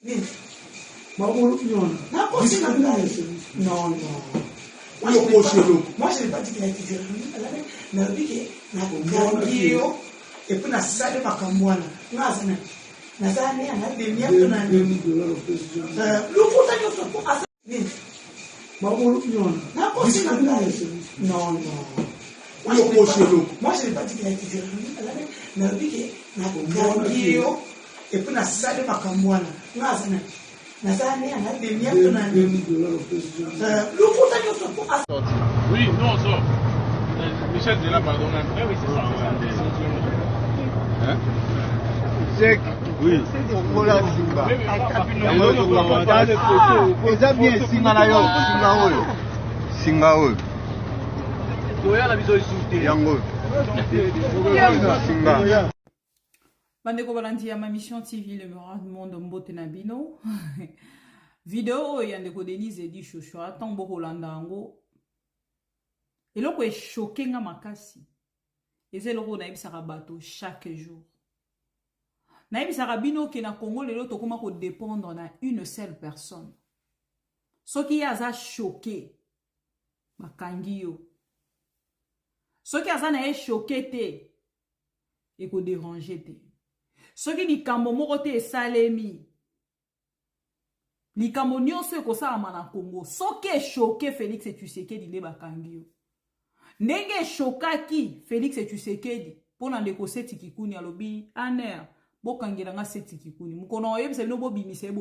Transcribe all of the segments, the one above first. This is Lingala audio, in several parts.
Non, non. Moi, je n'ai pas dit qu'il a été violé. Et puis, na sale makamwana. Na zane ana demia tuna ni. Lukuta nyoso ko asa ni. Non. Moi, je n'ai pas dit qu'il a été violé. Et puis, na sale makamwana. Na zane ana demia tuna ni. Lukuta nyoso ko asa. Oui, non, on sort. Michel de là, pardon. Oui, c'est ça. Hein? C'est oui. Eza bien singa na yo, singa oyo. Toya la biso isute. Yango. Singa. Bandeko balandi ya ma mission TV le miroir du monde mbote na bino. Vidéo yandeko Denise di Shosho attend boko landa ngo. Eloko est choqué nga makasi. Eze eloko na ebisaka bato chaque jour. Na ebisaka bino ke na Congo lelo tokoma ko dépendre na une seule personne. Soki aza choqué bakangi yo. Soki aza na e choqué te e ko déranger te. Soki likambo moko te esalemi. Likambo nyonso ekosala na Congo. Soki e choqué Félix Tshisekedi nde bakangi yo. Ndenge chokaki Félix Tshisekedi pona ndeko Seti Kikuni alobi aner bokangela nga Seti Kikuni mukono oyebisa bino bobimisie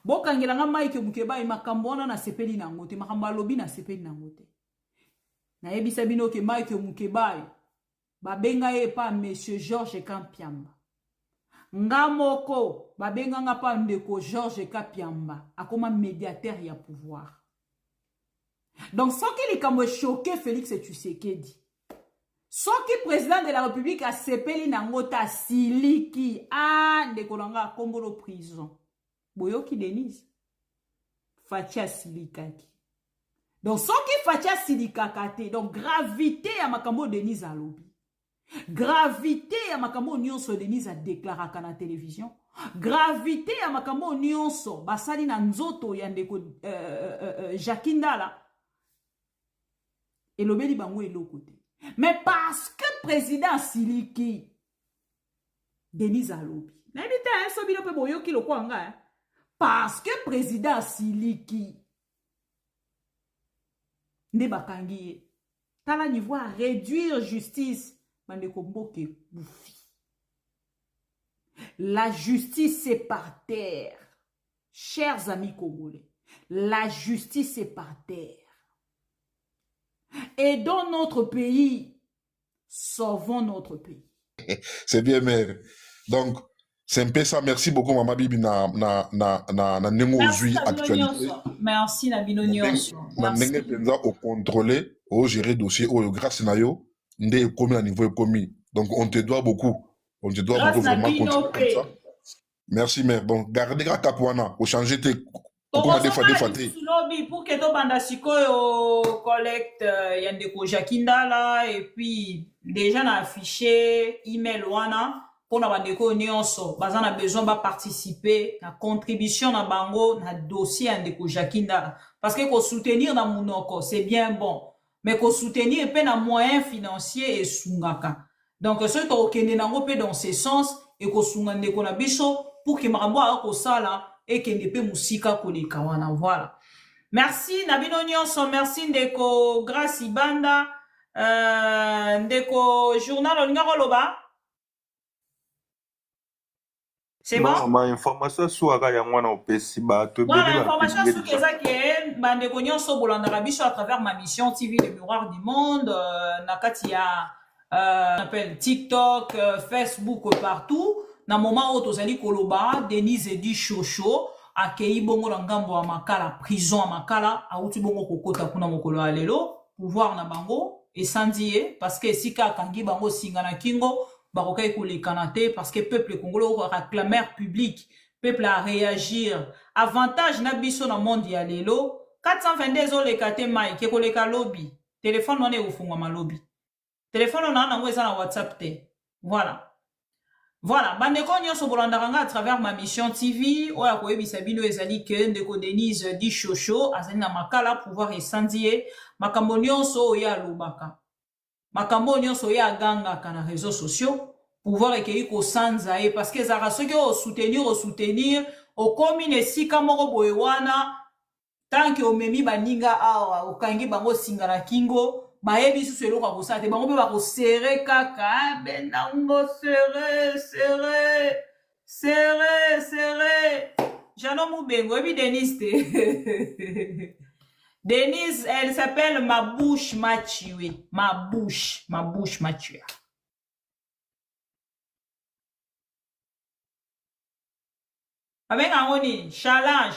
bokangela nga Mike Mukeba makambo wana na sepeli na ngote makambo alobi na sepeli na ngote na yebisa bino ke Mike Mukeba babenga ye pa monsieur Georges Kampiamba nga moko babenga nga pa ndeko Georges Kampiamba akoma médiateur ya pouvoir. Donc, sans que les Camerounais choqué Félix Tshisekedi, sans que le président de la République a sepeli nangota siliki, de kolanga Kombolo prison. Boyoki Denise. Fatia silikaki. Donc, sans que Fatia silikakate, donc gravité à Makambo Denise à lobby. Gravité à Makambo Nyonso Denise a déclaré à la télévision. Gravité à Makambo Nyonso, basali na nzoto yandeko Jakindala. Et l'obéli bango est l'autre côté. Mais parce que le président Siliki, Denise Alobi, parce que le président Siliki, ne bakangi, tala niveau à réduire justice, la justice est par terre. Chers amis congolais, la justice est par terre. Et dans notre pays, sauvons notre pays. C'est bien, mère. Donc, c'est un peu ça. Merci beaucoup, Maman Bibi, na nengo aujourd'hui actualité. Merci, Nabino Nyonso. Merci. Au contrôler, au gérer dossier, au grâce à yo, ndé commis à niveau commis. Donc, on te doit beaucoup. On te doit beaucoup vraiment continuer comme ça. Merci, mère. Donc, gardez la capouana, au changer tes. Pour que tu banda sikoyo collecte yandeko Jakindala et puis déjà na affiché email wana pour na bandeko nyonso baza na besoin ba participer na contribution na bango na dossier yandeko Jakindala parce que ko soutenir na munoko c'est bien bon mais ko soutenir pe na moyen financier et sungaka donc ce to okende nango pe dans ce sens et ko sunga ndeko na biso pour que makambo ako sala et que ne peut musika koleka wana voilà. Merci Nabino Nyonso, merci ndeko Grace Ibanda, ndeko journal Olingaro Loba. C'est bon? Ma information sur aga ya mwana opesi ba to beli ba. Information sur kezake bandeko Nyonso bolanda biso à travers ma mission TV le miroir du monde nakati ya on appelle TikTok, Facebook partout. Na moment où tozali koloba Denise di Shosho akei bongo na ngambo ya makala prison ya makala auti bongo kokota kuna mokolo alelo pouvoir na bango esandie parce que sika kangi bango singa na kingo bakokai kolekana te parce que peuple congolais a clameur public peuple a réagir avantage na biso na monde ya lelo 422 zo lekate mai ke koleka lobby téléphone wana efungwa ma lobby téléphone wana nango eza na WhatsApp te voilà. Voilà, bandeko nyonso bolandaka à travers ma mission TV, oya koyebisa bino ezali ke ndeko Denise di Chocho azali na makala pouvoir esandie makambo nyonso oya alobaka. Makambo nyonso oya agangaka na réseaux sociaux, pouvoir ekei kosanza ye parce que ezalaka soki osoutenir okomi na esika moko boye wana tanke omemi baninga awa okangi bango singa na kingo bayebi susu eloko ya kosala te bango mpe bakosere kaka benango sere jano mubengo oyebi Denise te Denise, elle s'appelle Mabouche Mathieu. Mabouche Mathieu. Avec un roni, challenge.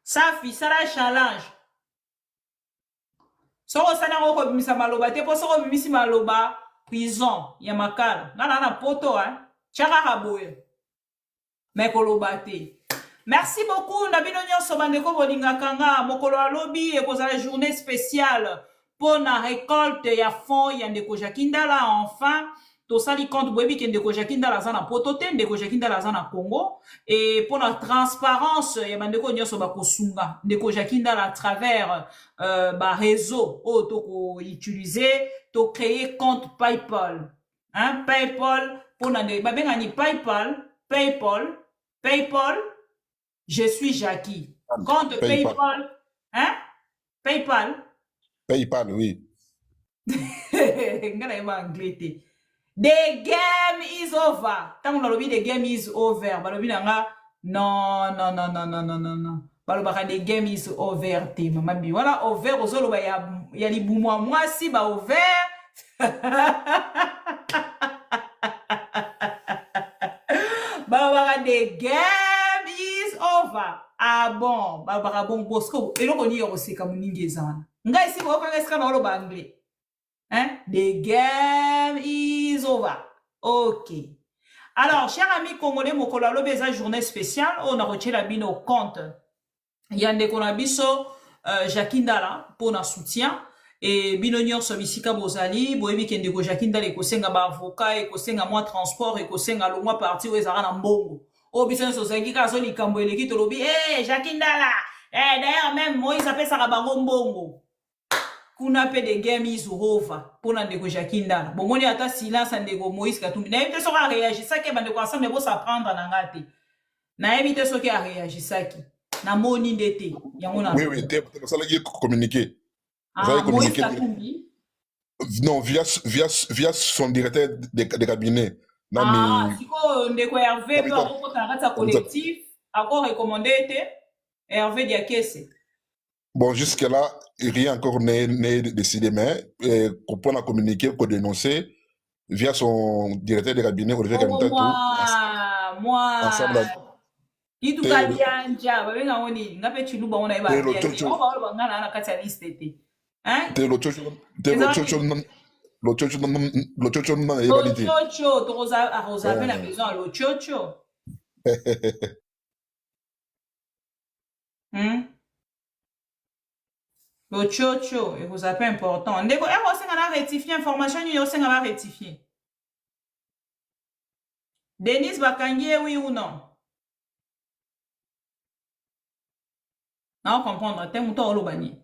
Safi, ça la challenge. Soko sana roko bimisa maloba te po soko bimisi maloba prison ya makala. Na poto chaka kaboye. Mekoloba te. Merci beaucoup Nabino nyonso bandeko bolingaka nga mokolo alobi ekozala journée spéciale pour la récolte ya fond ya ndeko Jakindala enfin tosali compte boyebi ke ndeko Jakindala za na poto te ndeko Jakindala za na Congo et pour la transparence ya bandeko nyonso bakosunga ndeko Jakindala à travers ba réseau o toko utiliser to créer compte PayPal hein PayPal pour na babenga ni PayPal, je suis Jackie. Compte PayPal. Hein? PayPal, oui. The game is over. Tant on a lobby, the game is over. Balobi nanga, non. Balobaka, the game is over. Te mama bi. Voilà, over. Ozolo ba ya libumu moi si ba over. The game is over. Ah bon, babara bon bosco. Et donc on y a aussi comme une ingézana. Nga ici vous connaissez quand on parle anglais. Hein? The game is over. Ok. Alors, chers amis congolais, mon kolalo beza journée spéciale. On a retiré la bino compte. Yande konabiso Jakindala pour notre soutien. Et bino nyonso bisika bozali boyebi kende ko Jakindala ekosenga ba avocat ekosenga moi transport ekosenga lo moi parti o ezara na mbongo o bisenso zaki ka so likambo eleki to lobi Jakindala d'ailleurs même Moïse appelle ça bango mbongo kuna pe de game is over pona ndeko Jakindala bomoni ata silence ndeko Moïse Katumbi na yebite so ka réagir ça ke bande ko ensemble bo s'apprendre na ngate na yebite so ke a réagir ça ki na moni ndete yango na oui ça l'a communiquer. Moïse Katumbi. Non, via son directeur de cabinet. Si ndeko Hervé peut avoir un collectif, encore recommandé Hervé Diakese. Bon, jusque-là, rien encore n'est décidé, mais qu'on a communiqué, qu'on dénoncer via son directeur de cabinet, Olivier Kamitatou. Moi, ensemble. Itu kalianja, babenga ngoni, ngape chiluba ona eba. On va le bangana na kati ya liste te. Hein? L'autre à la maison à l'Ochocho. L'Ochocho, et vous appelez important. Ndeko, on a rectifié information, on va rectifier. Denise Bakangie, oui ou non? Non, comprendre, t'es mouton au bani.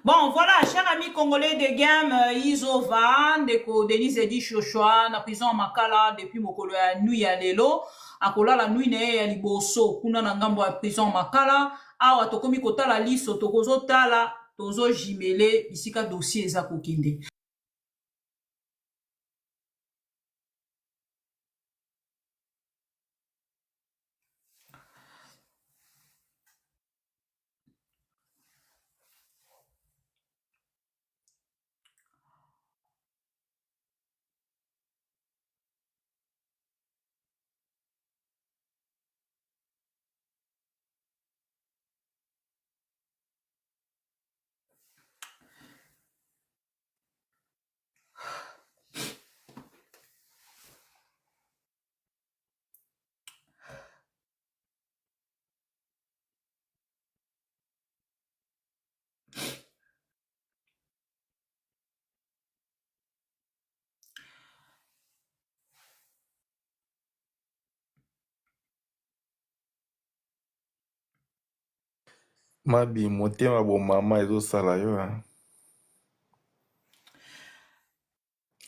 Bon, voilà, chers amis congolais de game, Isovan, Deko, Denise Edi Chochoa, na prison Makala, depuis Mokolo ya Nui ya Lelo, akola la Nui ne ya Liboso, kuna na ngambo ya prison Makala, awa tokomi kotala liso, tokozo tala, tozo jimele, isika dossier eza kokende. Mabi, motema bon maman et sala yo. Hein.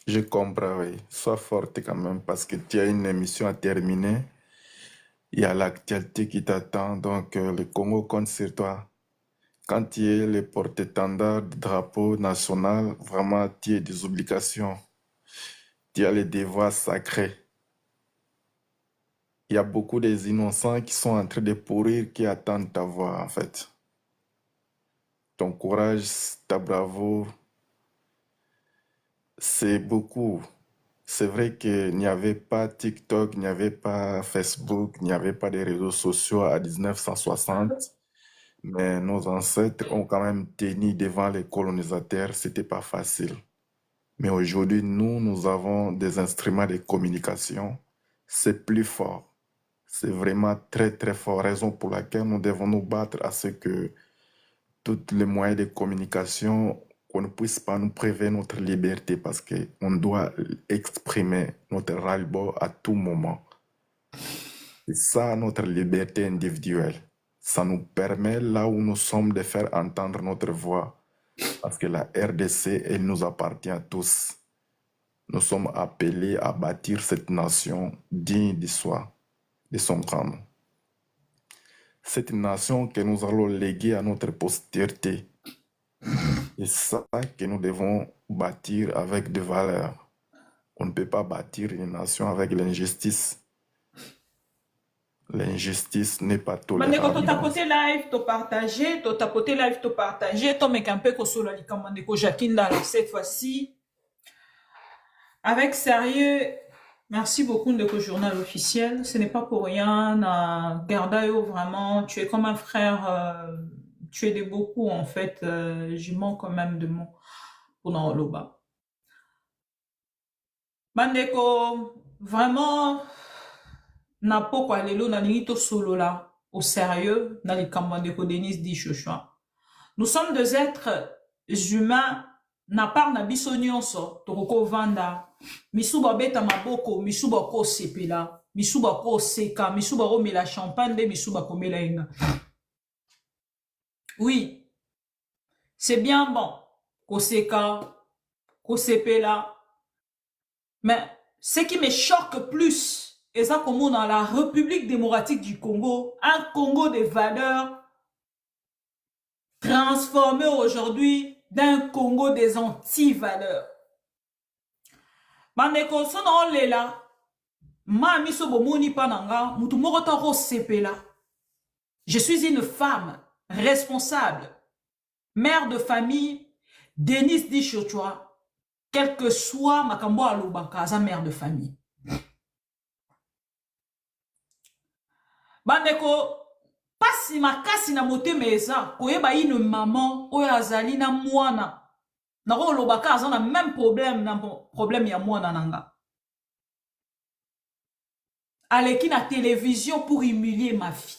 Je comprends, oui. Sois forte quand même parce que tu as une émission à terminer. Il y a l'actualité qui t'attend, donc le Congo compte sur toi. Quand tu es le porte-étendard du drapeau national, vraiment, tu as des obligations. Tu as les devoirs sacrés. Il y a beaucoup des innocents qui sont en train de pourrir, qui attendent ta voix, en fait. Ton courage, ta bravoure, c'est beaucoup. C'est vrai qu'il n'y avait pas TikTok, il n'y avait pas Facebook, il n'y avait pas de réseaux sociaux à 1960, mais nos ancêtres ont quand même tenu devant les colonisateurs, c'était pas facile. Mais aujourd'hui, nous avons des instruments de communication, c'est plus fort. C'est vraiment très très fort, raison pour laquelle nous devons nous battre à ce que tous les moyens de communication, qu'on ne puisse pas nous priver notre liberté parce qu'on doit exprimer notre ras-le-bol à tout moment. C'est ça notre liberté individuelle. Ça nous permet là où nous sommes de faire entendre notre voix parce que la RDC, elle nous appartient à tous. Nous sommes appelés à bâtir cette nation digne de soi, de son grand. Cette nation que nous allons léguer à notre postérité. C'est ça que nous devons bâtir avec des valeurs. On ne peut pas bâtir une nation avec l'injustice. L'injustice n'est pas tolérable. Mandeko to tapoter live, to partager, to tapoter live, to partager, to make un peu kosola li Mandeko Jakinda cette fois-ci. Avec sérieux, merci beaucoup de journal officiel. Ce n'est pas pour rien. Gardayo, vraiment, tu es comme un frère. Tu es de beaucoup, en fait. Je manque quand même de mots pour dans Loba. Bandeko, vraiment, n'a pas quoi lelo, n'a limite solo là, au sérieux, dans les Kambandeko Denis dit Chochoa. Nous sommes des êtres humains, n'a pas na biso nyonso, toroko vanda, misuba beta maboko, misuba ko sepela, misuba ko seka, misuba ko mela champagne, de misuba ko mela inga. Oui, c'est bien bon, Koseka, Kosepela, mais ce qui me choque plus, et ça comme dans la République démocratique du Congo, un Congo de valeurs transformé aujourd'hui d'un Congo des anti-valeurs. Bandeko, son on est là, ma miso bomoni pananga, mutu mokota Kosepela. Je suis une femme responsable, mère de famille, Denise Dichochoa, quel que soit Makambo Alobaka, sa mère de famille. Bandeko, pasi makasi na mote meza, koyeba une maman, oya azali na mwana, na ko Alobaka, azana même problème ya mwana nanga. Aleki na télévision pour humilier ma fille.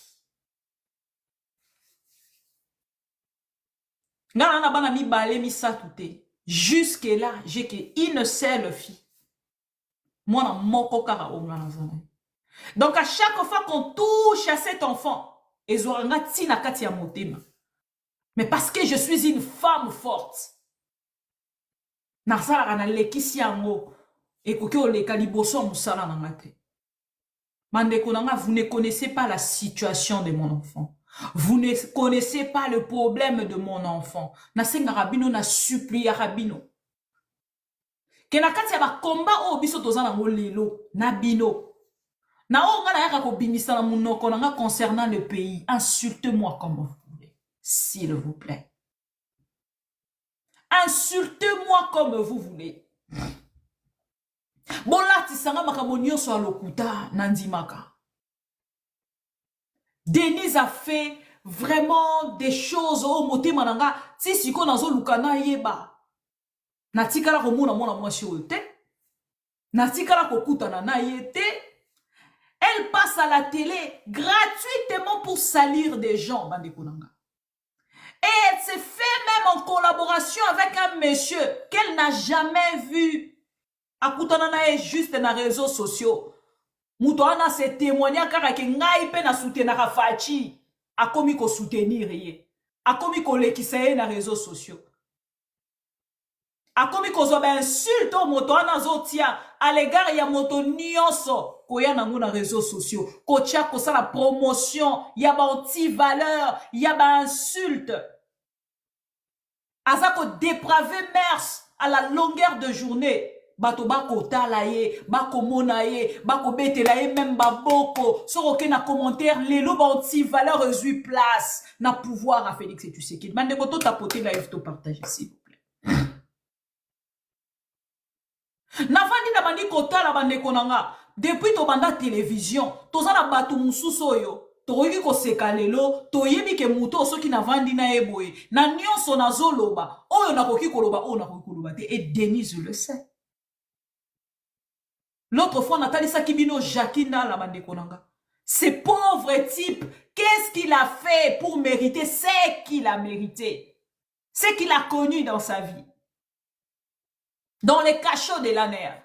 Jusque là, j'ai qu'une seule fille. Moi, na moko kara. Donc, à chaque fois qu'on touche à cet enfant, mais parce que je suis une femme forte, vous ne connaissez pas la situation de mon enfant. Vous ne connaissez pas le problème de mon enfant. Nasenga rabino na supplie rabino. Que na kati ya ba combat o biso tozana ngo lelo na bino. Na o ngana yaka ko bimisa na munoko na concernant le pays. Insultez-moi comme vous voulez, s'il vous plaît. Insultez-moi comme vous voulez. Bon là tisanga makamonio so lokuta nandimaka. Denise a fait vraiment des choses au moté mananga si siko nazo lukana yeba natikala komona mona mwasi ote natikala kokutana na yete. Elle passe à la télé gratuitement pour salir des gens bandekonanga. Et elle se fait même en collaboration avec un monsieur qu'elle n'a jamais vu akutana na ye juste dans les réseaux sociaux. Moutoana se témoigna car ke ngai pe na soutenir Fachi a komi ko soutenir ye. akomi kolekisa ye na réseaux sociaux. Akomi kozoba insulte au moto wana zotia à l'égard ya moto nyonso koya nango na réseaux sociaux. Kotia kosala promotion, ya ba anti-valeur, ya ba insulte. Azako dépravé mers à la longueur de journée. Bato bako tala ye, bako mona ye, bako betela ye même baboko. Soroke na commentaire, lelo ba anti-valeur résuit place. Na pouvoir à Félix et tu sais qu'il. Mande koto tapoter live to partager s'il vous plaît. Navandi na bandi kotala bande konanga. Depuis to banda télévision, toza na batu mususo yo. Toyoki koseka lelo, toyebi ke muto soki navandi na eboye. Na nyonso na zoloba, oyo nakoki koloba, oyo nakoki koloba te. Et Denise le sait. L'autre fois, Nathalie Sakibino, Jacquina, la bande konanga. Ce pauvre type, qu'est-ce qu'il a fait pour mériter ce qu'il a mérité? Ce qu'il a connu dans sa vie. Dans les cachots de la nerf.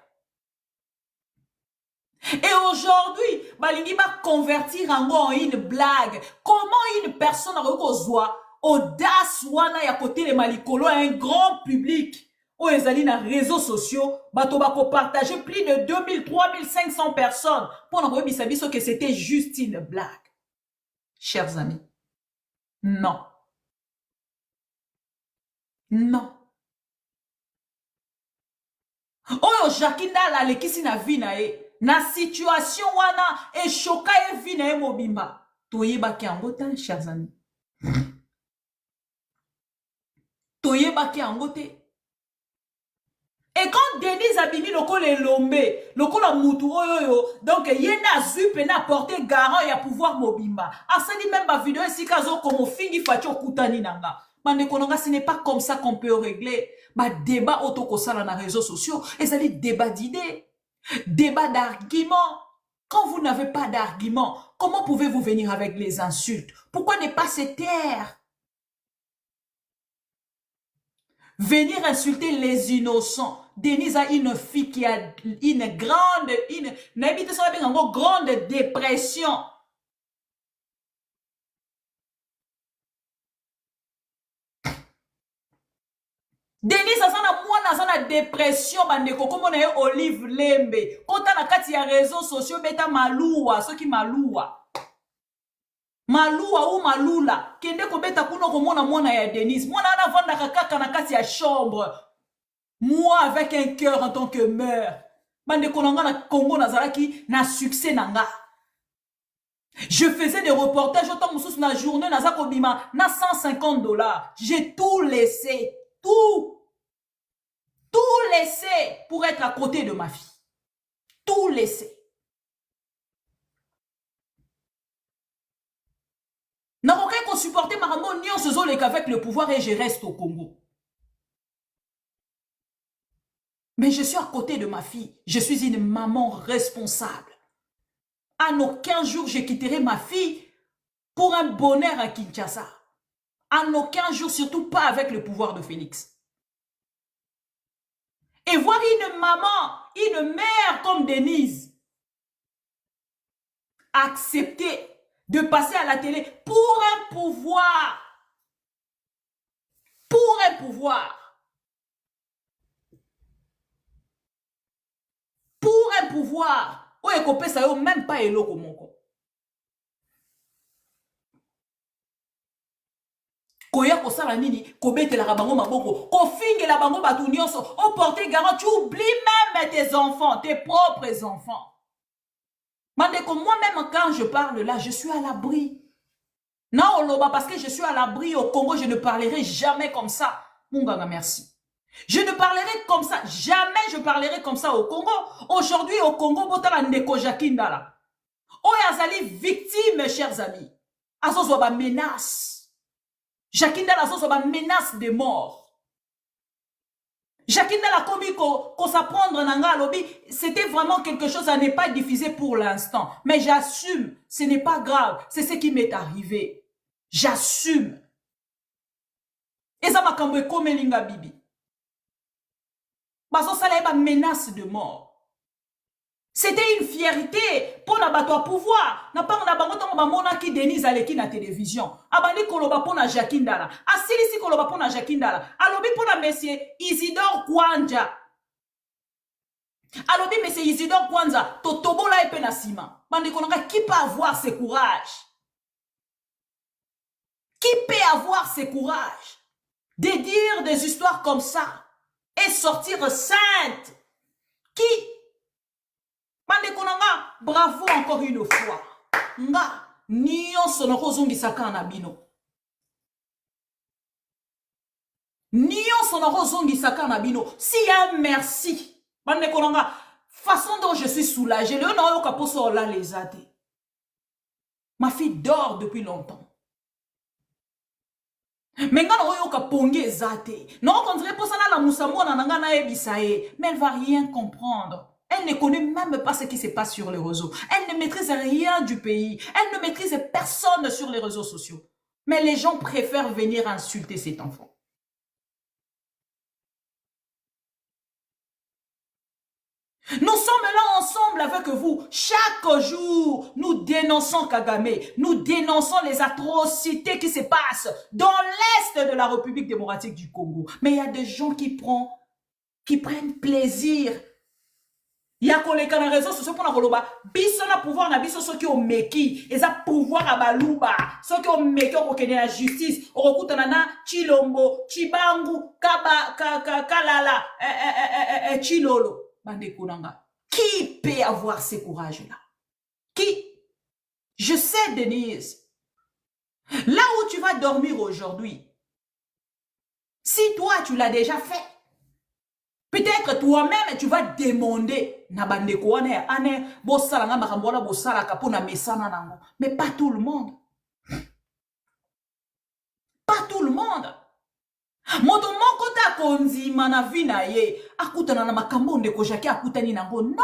Et aujourd'hui, balingi va convertir en une blague. Comment une personne a audace wana ya côté les malikolo à un grand public où ils allaient dans les réseaux sociaux, bato bako partager plus de 2000, 3500 personnes pour nous dire que c'était juste une blague. Chers amis, non. Non. Oyo Jakinda la lekisi na vi na ye. Na situation wana e choka e vi na ye mobimba. Toyeba ki angote, chers amis. Toyeba ki angote. Et quand Denise abimi loko le lombe, loko la mutu oyo, donc yena zupe na porter garant ya pouvoir mobimba. Asali même ba vidéo ici kazo comme fingi facho kutani nanga. Mande kononga, ce n'est pas comme ça qu'on peut régler. Bah débat autokosala na réseaux sociaux, et ça dit débat d'idées, débat d'arguments. Quand vous n'avez pas d'arguments, comment pouvez-vous venir avec les insultes? Pourquoi ne pas se taire? Venir insulter les innocents. Denise a une fille qui a une grande dépression. Denise a une dépression, bandeko, comme on a Olive Lembe. Quand on a kati ya réseaux sociaux, beta maluwa, ceux qui maluwa. Maluwa ou malula. Kende ko beta kuno ko mona ya Denise. Mona ana vanda kaka na kati ya chambre. Moi avec un cœur en tant que mère. Bandeko nanga na Congo nazalaki na succès nanga. Je faisais des reportages autant que na journée na zako bima na $150. J'ai tout laissé. Tout laissé pour être à côté de ma fille. Tout laissé. N'a aucun qu'on supporter ma maman ni en se zone avec le pouvoir et je reste au Congo. Mais je suis à côté de ma fille. Je suis une maman responsable. En aucun jour je quitterai ma fille pour un bonheur à Kinshasa. En aucun jour, surtout pas avec le pouvoir de Félix. Et voir une maman, une mère comme Denise accepter de passer à la télé pour un pouvoir. Pour un pouvoir. Pour un pouvoir. Ou ekopé ça yo même pas eloko moko. Koya kosala nini kobetela bango maboko ko fingela bango batu nyonso o porter garant, tu oublies même tes enfants, tes propres enfants. Mandeko, moi-même quand je parle là, je suis à l'abri. Non oloba parce que je suis à l'abri au Congo, je ne parlerai jamais comme ça. Munganga, merci. Je ne parlerai comme ça, jamais je parlerai comme ça au Congo. Aujourd'hui au Congo, botala ndeko Jakindala. Oyazali victime, chers amis. Azozo ba menace. Jakindala Azozo ba menace de mort. Jakindala komi ko s'apprendre nanga lobby, c'était vraiment quelque chose à ne pas diffuser pour l'instant. Mais j'assume, ce n'est pas grave, c'est ce qui m'est arrivé. J'assume. Et ça m'a kambe komelinga bibi. Bazo sala ba menace de mort. C'était une fierté pour na bato à pouvoir. Na pas na bango tongo ba mona ki Denise aleki na télévision. Abandi koloba pour na Jackie Ndala. Asili si koloba pour na Jackie Ndala. Alobi pour na monsieur Isidore Kwanja. Alobi monsieur Isidore Kwanja. Totobola epe na sima. Bandi konanga qui peut avoir ce courage? Qui peut avoir ce courage de dire des histoires comme ça et sortir sainte? Qui? Bande konanga, bravo encore une fois. Nga, nion sonoko zongi saka na bino. Nion sonoko zongi saka na bino. Si ya merci. Bande konanga, façon dont je suis soulagée. Le non yo kaposo la les ate. Ma fille dort depuis longtemps. Mais nga no yo kaponge zate. Non, on dirait pour ça la musambo na nga na ebisae. Mais elle va rien comprendre. Elle ne connaît même pas ce qui se passe sur les réseaux. Elle ne maîtrise rien du pays. Elle ne maîtrise personne sur les réseaux sociaux. Mais les gens préfèrent venir insulter cet enfant. Nous sommes là ensemble avec vous. Chaque jour, nous dénonçons Kagame. Nous dénonçons les atrocités qui se passent dans l'Est de la République démocratique du Congo. Mais il y a des gens qui prennent plaisir. Il y a koleka na réseaux sociaux pour na koloba biso na pouvoir na biso soki o meki eza pouvoir abaluba soki o meki o kokene la justice o kokutana na Chilombo Chibangu Kalala Chilolo bande konanga. Qui peut avoir ce courage là? Qui? Je sais, Denise, là où tu vas dormir aujourd'hui, si toi tu l'as déjà fait, peut-être toi-même tu vas demander na bandeko ane ane bosala nga makambola bosala kapona mesana nango, mais pas tout le monde. Pas tout le monde. Moto moko ta konzima na vina ye akutana na makambo ndeko Jackie akutani nango. Non.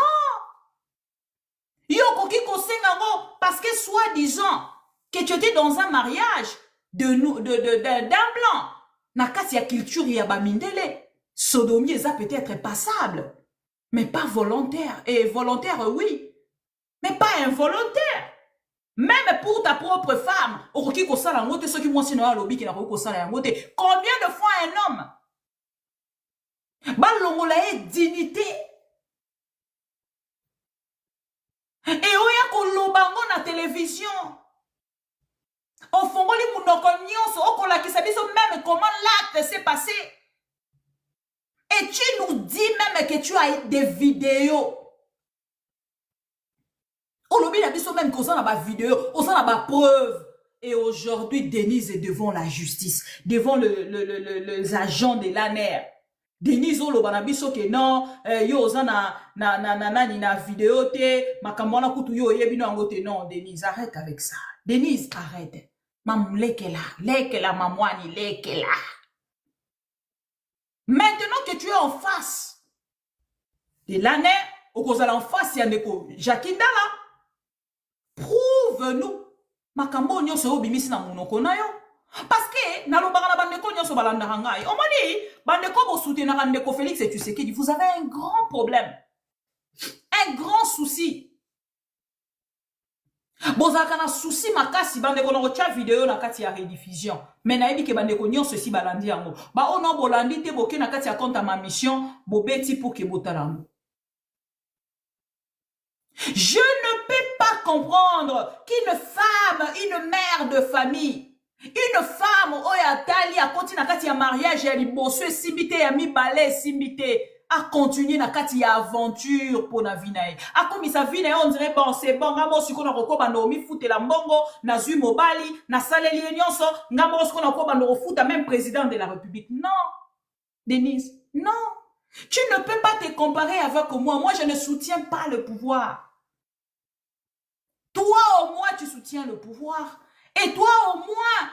Yo koki kosenga ngo parce que soi-disant que tu étais dans un mariage d'un blanc na kati ya culture ya bamindele. Sodomie ça peut être passable, mais pas volontaire. Et volontaire, oui, mais pas involontaire. Même pour ta propre femme, combien de fois un homme balongolae dignité et oya kolobango na télévision au fongoli munoko nyonso okolakisa biso même comment l'acte s'est passé. Et tu nous dis même que tu as des vidéos. On oublie même qu'on a des vidéos, on a des preuves. Et aujourd'hui, Denise est devant la justice, devant les agents de l'ANER. Denise, on a dit que non, yo na vidéo te, makamwana kutu yo yebino angote. Non, Denise, arrête avec ça. Denise, arrête. Mam lekela mamwani lekela. Maintenant que tu es en face de l'année, au cause en face, il y a Jackie Ndala. Prouve-nous. Makambo nyonso obimisi na monoko na yo. Parce que nalobaka na bandeko nyonso balandaka ngai. Omoni bandeko bo soutenaka ndeko Félix et Tshisekedi, vous avez un grand problème. Un grand souci. Bozaka na souci makasi bandeko na kotia vidéo na kati ya rediffusion. Mais na yebi ke bandeko nyonso si balandi yango. Ba ono bolandi te boke na kati ya compte ma mission bobeti pour ke botalango. Je ne peux pas comprendre qu'une femme, une mère de famille, une femme oya tali a continué na kati ya mariage ya liboso simbite ya mibale simbite a continuer na kati ya aventure pour na vinae. A comme sa vinae on dirait bon c'est bon ngamo siko na kokoba no mi futela mbongo na zui mobali na saleli nyonso ngamo siko na kokoba no futa même président de la République. Non. Denise, non. Tu ne peux pas te comparer avec moi. Moi je ne soutiens pas le pouvoir. Toi au moins tu soutiens le pouvoir. Et toi au moins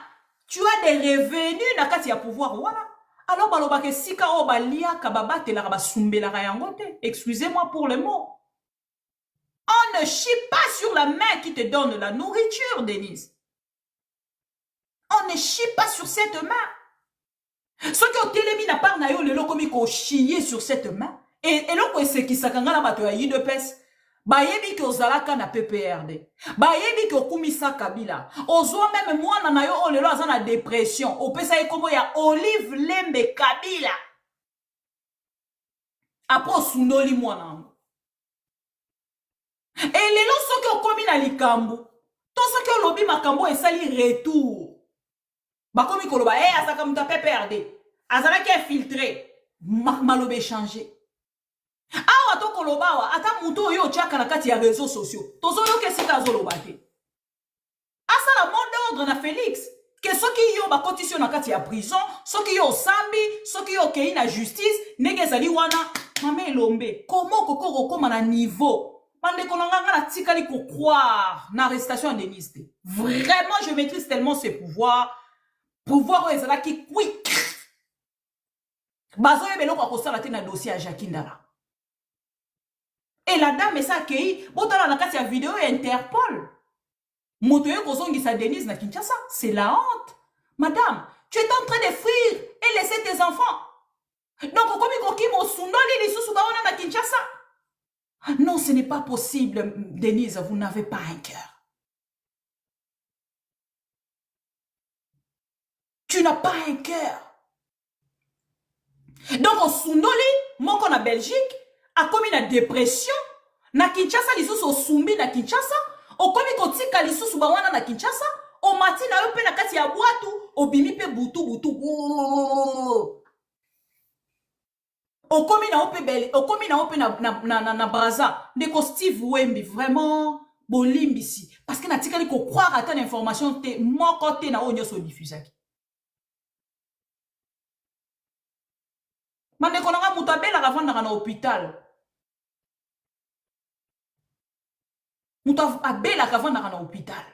tu as des revenus na kati ya pouvoir. Voilà. Alors, excusez-moi pour le mot. On ne chie pas sur la main qui te donne la nourriture, Denise. On ne chie pas sur cette main. Ce qui ont télémi n'a pas naïo le locomico chier sur cette main. Et l'on peut se qui s'akanga la bateau à de pes. bayebi ki ozalaka na PPRD, bayebi ki okumisa Kabila, ozwa même mwana na yo olelo aza na dépression, opesa ye kombo ya Olive Lembe Kabila. Après osundoli mwana ango. Et lelo soki okomi na likambo, to soki olobi makambo esali retour. Bakomi koloba, asaka muta PPRD, azalaki infiltré, malobe changé. Awa to kolobawa ata muto oyo chaka na kati ya réseaux sociaux tozo yo kesika azoloba te asa la mot d'ordre na Félix que soki yo ba condition na kati ya prison soki yo sambi soki yo kei na justice nege zali wana mame elombe comment kokoko koma na niveau mande konanga na tikali ko croire na arrestation de Denise. Vraiment je maîtrise tellement ses pouvoirs ezala ki quick bazo yebelo kwa kosala te na dossier ya Jakindala. Et la dame est ça qui botala na kati ya vidéo ya Interpol. Motoyo kozongisa Denise na Kinshasa, c'est la honte. Madame, tu es en train de fuir et laisser tes enfants. Donc komi koki mo sundoli lisusu ba wana na Kinshasa. Non, ce n'est pas possible, Denise, vous n'avez pas un cœur. Tu n'as pas un cœur. Donc sundoli moko na Belgique a commis la dépression na Kinshasa lisusu osumbi na Kinshasa okomi kotika lisusu bawana na Kinshasa o mati na yo pe na kati ya bwatu obimi pe butu okomi na ope belle okomi na ope na Braza ndeko Steve Wembi vraiment bolimbisi parce que na tikali ko croire ata information te moko te na onyo so diffusaki mande konanga mutabela kavanda na hôpital. Mutabela kavanda na hôpital.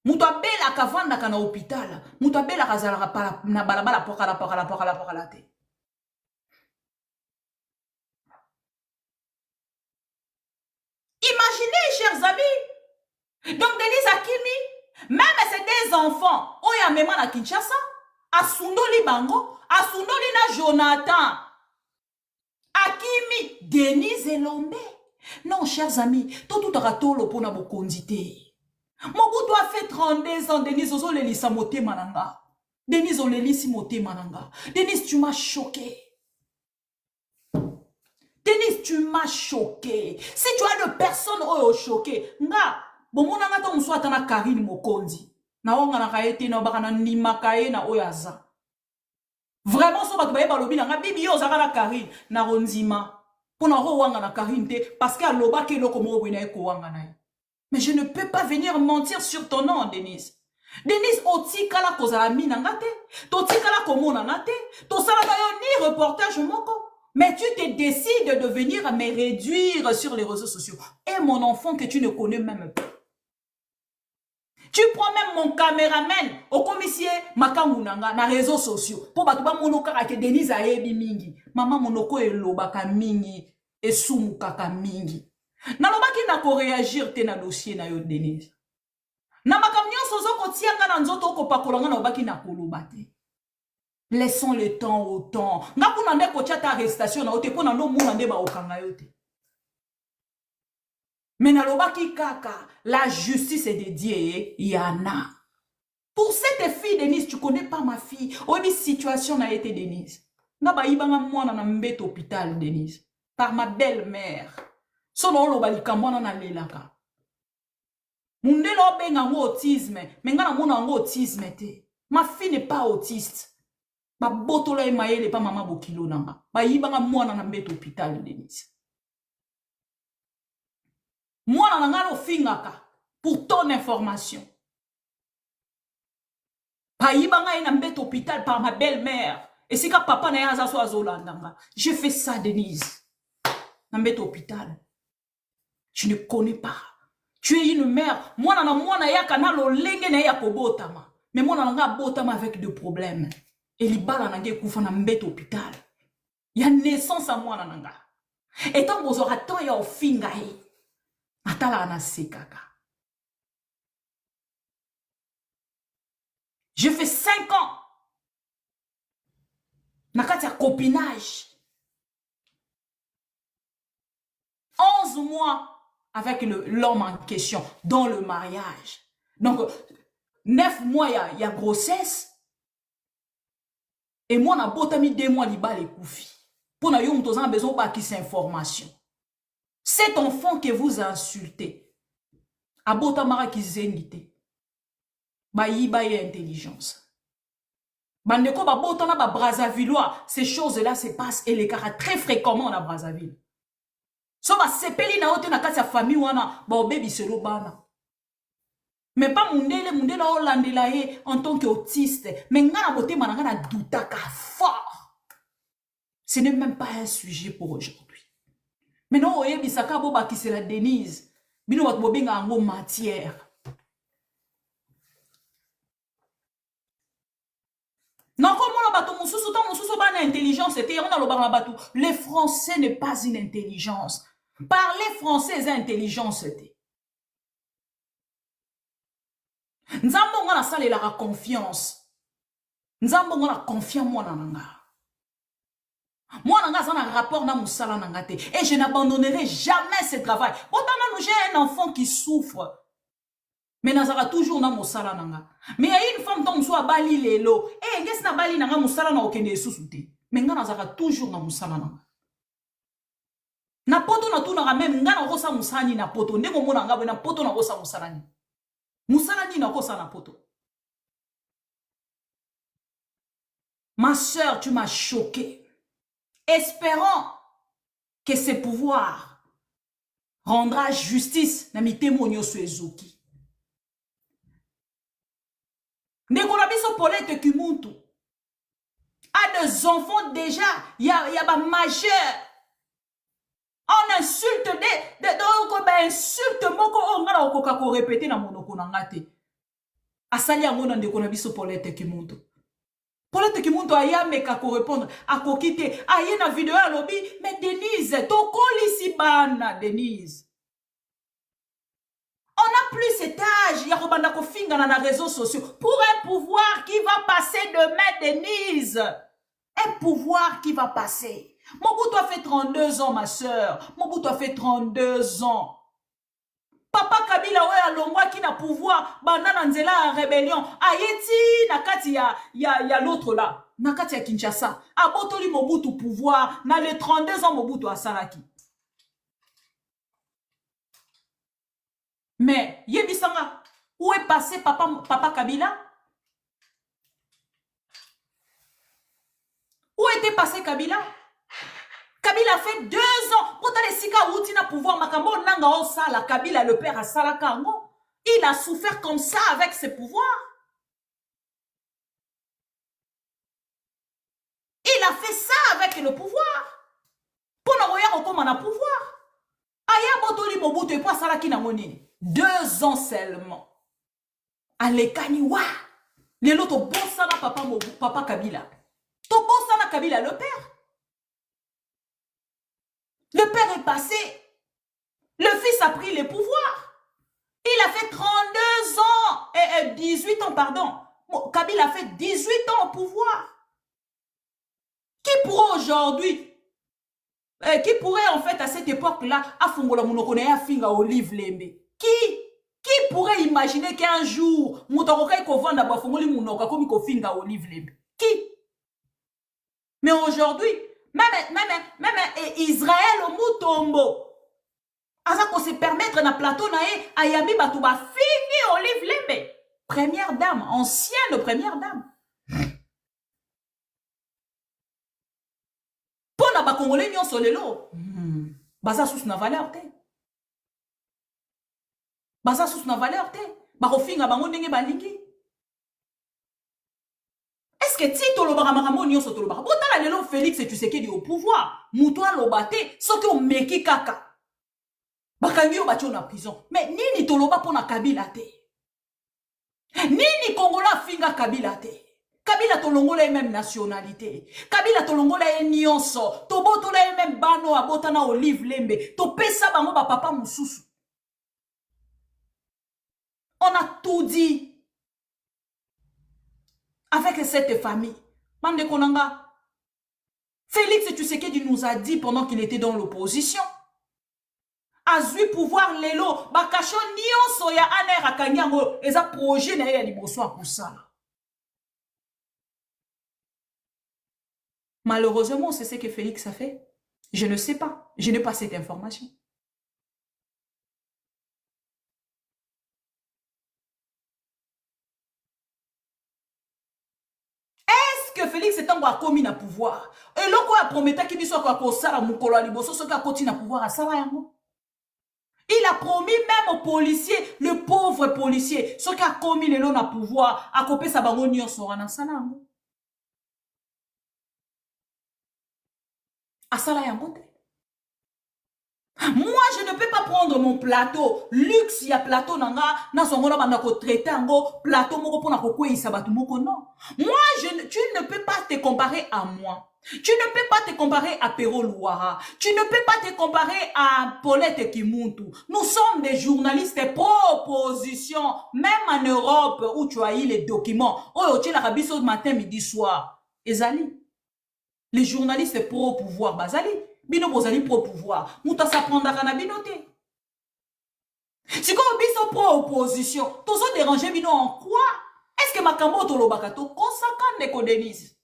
Mutabela kavanda na hôpital. Mutabela kazala na balabala pokala te. Imaginez, chers amis. Donc Denise Akimi, même c'est des enfants. Oya mema na Kinshasa, asundoli bango, asundoli na Jonathan. Akimi, Denise Elombe. Non, chers amis, tout ratolo pour na bokondité. Mobutu a fait 32 ans, Denise Ozo lelisa mote mananga. Denise Olelisi mote mananga. Denise, tu m'as choqué. Denise, tu m'as choqué. Si tu as de personnes oyo choqué, nga, bomonanga to mswata na Karine Mokondi. Na onga na kaete na baka na nimakaye na oyaza. Vraiment, so batu baye balobi na nga bibi yo zaka na Karine na ronzima. Pona ro wanga na Karine te parce que aloba ke loko mo bwena eko wanga na. Mais je ne peux pas venir mentir sur ton nom, Denise. Denise otikala kozala minanga te, totikala komona na te, tosala yo ni reportage moko. Mais tu te décides de venir me réduire sur les réseaux sociaux. Et mon enfant que tu ne connais même pas. Tu prends même mon caméraman au commissaire Makamunanga na réseaux sociaux. Pour batuba monoka ke Denise ayebi mingi. Maman monoko elobaka mingi et sumukaka mingi. Nalobaki na ko réagir te na dossier na yo Denise. Na makamnyo sozo ko tianga na nzoto ko pakolanga na obaki na kolobate. Laissons le temps au temps. Nga kuna nde ko chata arrestation na ote pona no muna nde ba okanga yote. Mais nalobaki kaka, la justice est dédiée, Yana. Pour cette fille, Denise, tu connais pas ma fille. Obi situation a été Denise. Nga ba ibanga mwana na mbete hôpital, Denise. Par ma belle-mère. Sono lo balika mwana na lelaka. Mundelo benga ngo autisme. Menga na mona ngo autisme te. Ma fille n'est pas autiste. Ba botola emaele pa mama bokilo nanga. Ba ibanga mwana na mbete hôpital, Denise. Moi, je suis pour ton information. Hôpital par ma belle-mère. Et si papa n'a pas je fais ça, Denise. Dans hôpital. Tu ne connais pas. Tu es une mère. Moi, je mais moi, je suis avec des problèmes. Et les balles dans hôpital. Il y a naissance à moi. Et tant que vous aurez tant, il y a au fingaï. Je fais 5 ans. Nakati ya copinage. 11 mois avec l'homme en question, dans le mariage. Donc, 9 mois, il y a grossesse. Et moi, on a botami 2 mois, il les koufi. Pour nous, on a besoin de cette information. Cet enfant que vous insultez, a botamara qui zengite, ba intelligence. Bandeko ba botana ba Brazzavillois, ces choses-là se passent et les cas très fréquemment à Brazzaville. So ba sepeli na ote na kati ya famille wana ba obebi selo bana. Mais pas mundele olandela ye en tant qu'autiste, mais ngana bote mananga na doutaka fort. Ce n'est même pas un sujet pour aujourd'hui. Maintenant oye bisaka bo ba kisela Denise, bino wat bobenga ngo matière. Non, comme on a bateau, intelligence, les Français n'est pas une intelligence. Parler français est intelligence. Nous avons la salle et la confiance. Nous avons la confiance, moi, j'ai un rapport dans mon salon. Et je n'abandonnerai jamais ce travail. Pourtant, j'ai un enfant qui souffre. Mais nazara toujours na mosala nanga. Mais il y a une femme dont soit bali lelo. Eh, qu'est-ce na bali nanga mosala na okende susute. Mais nga nazara toujours na mosala nanga. Na poto na tout na même nga na kosa musani na poto. Ndeko mona nga na poto na kosa musalani. Musalani na kosa na poto. Ma sœur, tu m'as choquée. Espérant que ce pouvoir rendra justice na mitémonio suezuki. Nekonabiso Paulette Kimuntu a des enfants déjà, il y a des majeurs. On insulte insulte moko on ngala okoka ko répéter na monoko na ngate. Asali yango na Nekonabiso Paulette Kimuntu. Paulette Kimuntu aya meka ko répondre a kokite aye na vidéo ya lobby mais Denise to kolisi bana Denise. On n'a plus cet âge, il y a Robanda Kofinga dans les réseaux sociaux, pour un pouvoir qui va passer demain, Denise. Un pouvoir qui va passer. Mobutu a fait 32 ans, ma soeur. Mobutu a fait 32 ans. Papa Kabila, ouais, à Longwa qui n'a pouvoir, Banana Nzela en rébellion. Ayeti, Nakati, il y a l'autre là. Nakati à Kinshasa. Abotoli Mobutu pouvoir. Dans les 32 ans, Mobutu à Salaki. Mais, Yebisanga, où est passé papa Kabila? Où était passé Kabila? Kabila a fait 2 ans. Pourtant, les Sika Woutina pouvoir Makambo Nanga Osala, Kabila, le père à Salakango. Il a souffert comme ça avec ses pouvoirs. Il a fait ça avec le pouvoir. Pour nous voyons comment on a pouvoir. Aya Botoli Mobutu et pas Salaki Namoni. 2 ans seulement. Alekaniwa. Les autres bon sana papa Kabila. To bon sana Kabila, le père. Le père est passé. Le fils a pris les pouvoirs. Il a fait 32 ans. 18 ans, pardon. Kabila a fait 18 ans au pouvoir. Qui pourrait aujourd'hui, qui pourrait en fait à cette époque-là, afungola monokone ya finga Olive Lembe? Qui pourrait imaginer qu'un jour, Moutorokai Kovanda Bafongoli Mounoka comme Kofinga Olive Lembe? Qui? Mais aujourd'hui, même Israël au Moutombo, Azako se permettre na plateau nae Ayami Batouba fini Olive Lembe. Première dame, ancienne première dame. Pour na ba Congolais nyon solelo. Baza sous na valeur te. Baza sous na valeur te. Ba kofinga bango ndenge balingi. Est-ce que ti toloba makambo nyon so toloba? Botala lelo Félix et tu sais qu'il est au pouvoir. Mutoa lobate, soki o meki kaka. Bakangi yo bati na prison. Mais nini toloba pona Kabila te? Nini Kongola finga Kabila te? Kabila tolongola même nationalité. Kabila tolongola nyonso. Tobotola même bano abotana Olive Lembe. To pesa bango ba papa mususu. On a tout dit avec cette famille. Mande Konanga. Félix Tshisekedi nous a dit pendant qu'il était dans l'opposition. azui pouvoir lelo bakasho nyonso ya aner akangi yango eza projet na ye ya liboso akosala. Malheureusement, c'est ce que Félix a fait. Je ne sais pas. Je n'ai pas cette information. Est-ce que Félix est encore commis na pouvoir? Et le quoi promettait qu'il soit quoi sala mukolo liboso so ka koti na pouvoir à sala yango. Il a promis même aux policiers, le pauvre policier, ce qui a commis le long à pouvoir, à couper sa bagonio sur un sala yango. À sala yango. Moi, je ne peux pas prendre mon plateau. Luxe, il y a plateau nanga, na songola banda ko traiter ango, plateau moko pona ko kwe isabatu moko non. Moi, tu ne peux pas te comparer à moi. Tu ne peux pas te comparer à Pero Louara. Tu ne peux pas te comparer à Paulette Kimuntu. Nous sommes des journalistes pro-opposition, même en Europe où tu as eu les documents. Oh, tu l'as rabisso matin, midi, soir. Ezali. Les journalistes pro-pouvoir, bazali. Bino bozali pro-pouvoir. Mouta s'apprendra na binoté. Si comme biso pro-opposition, tous ont dérangé bino en quoi? Est-ce que Makambo Tolobakato consacre neko Denise?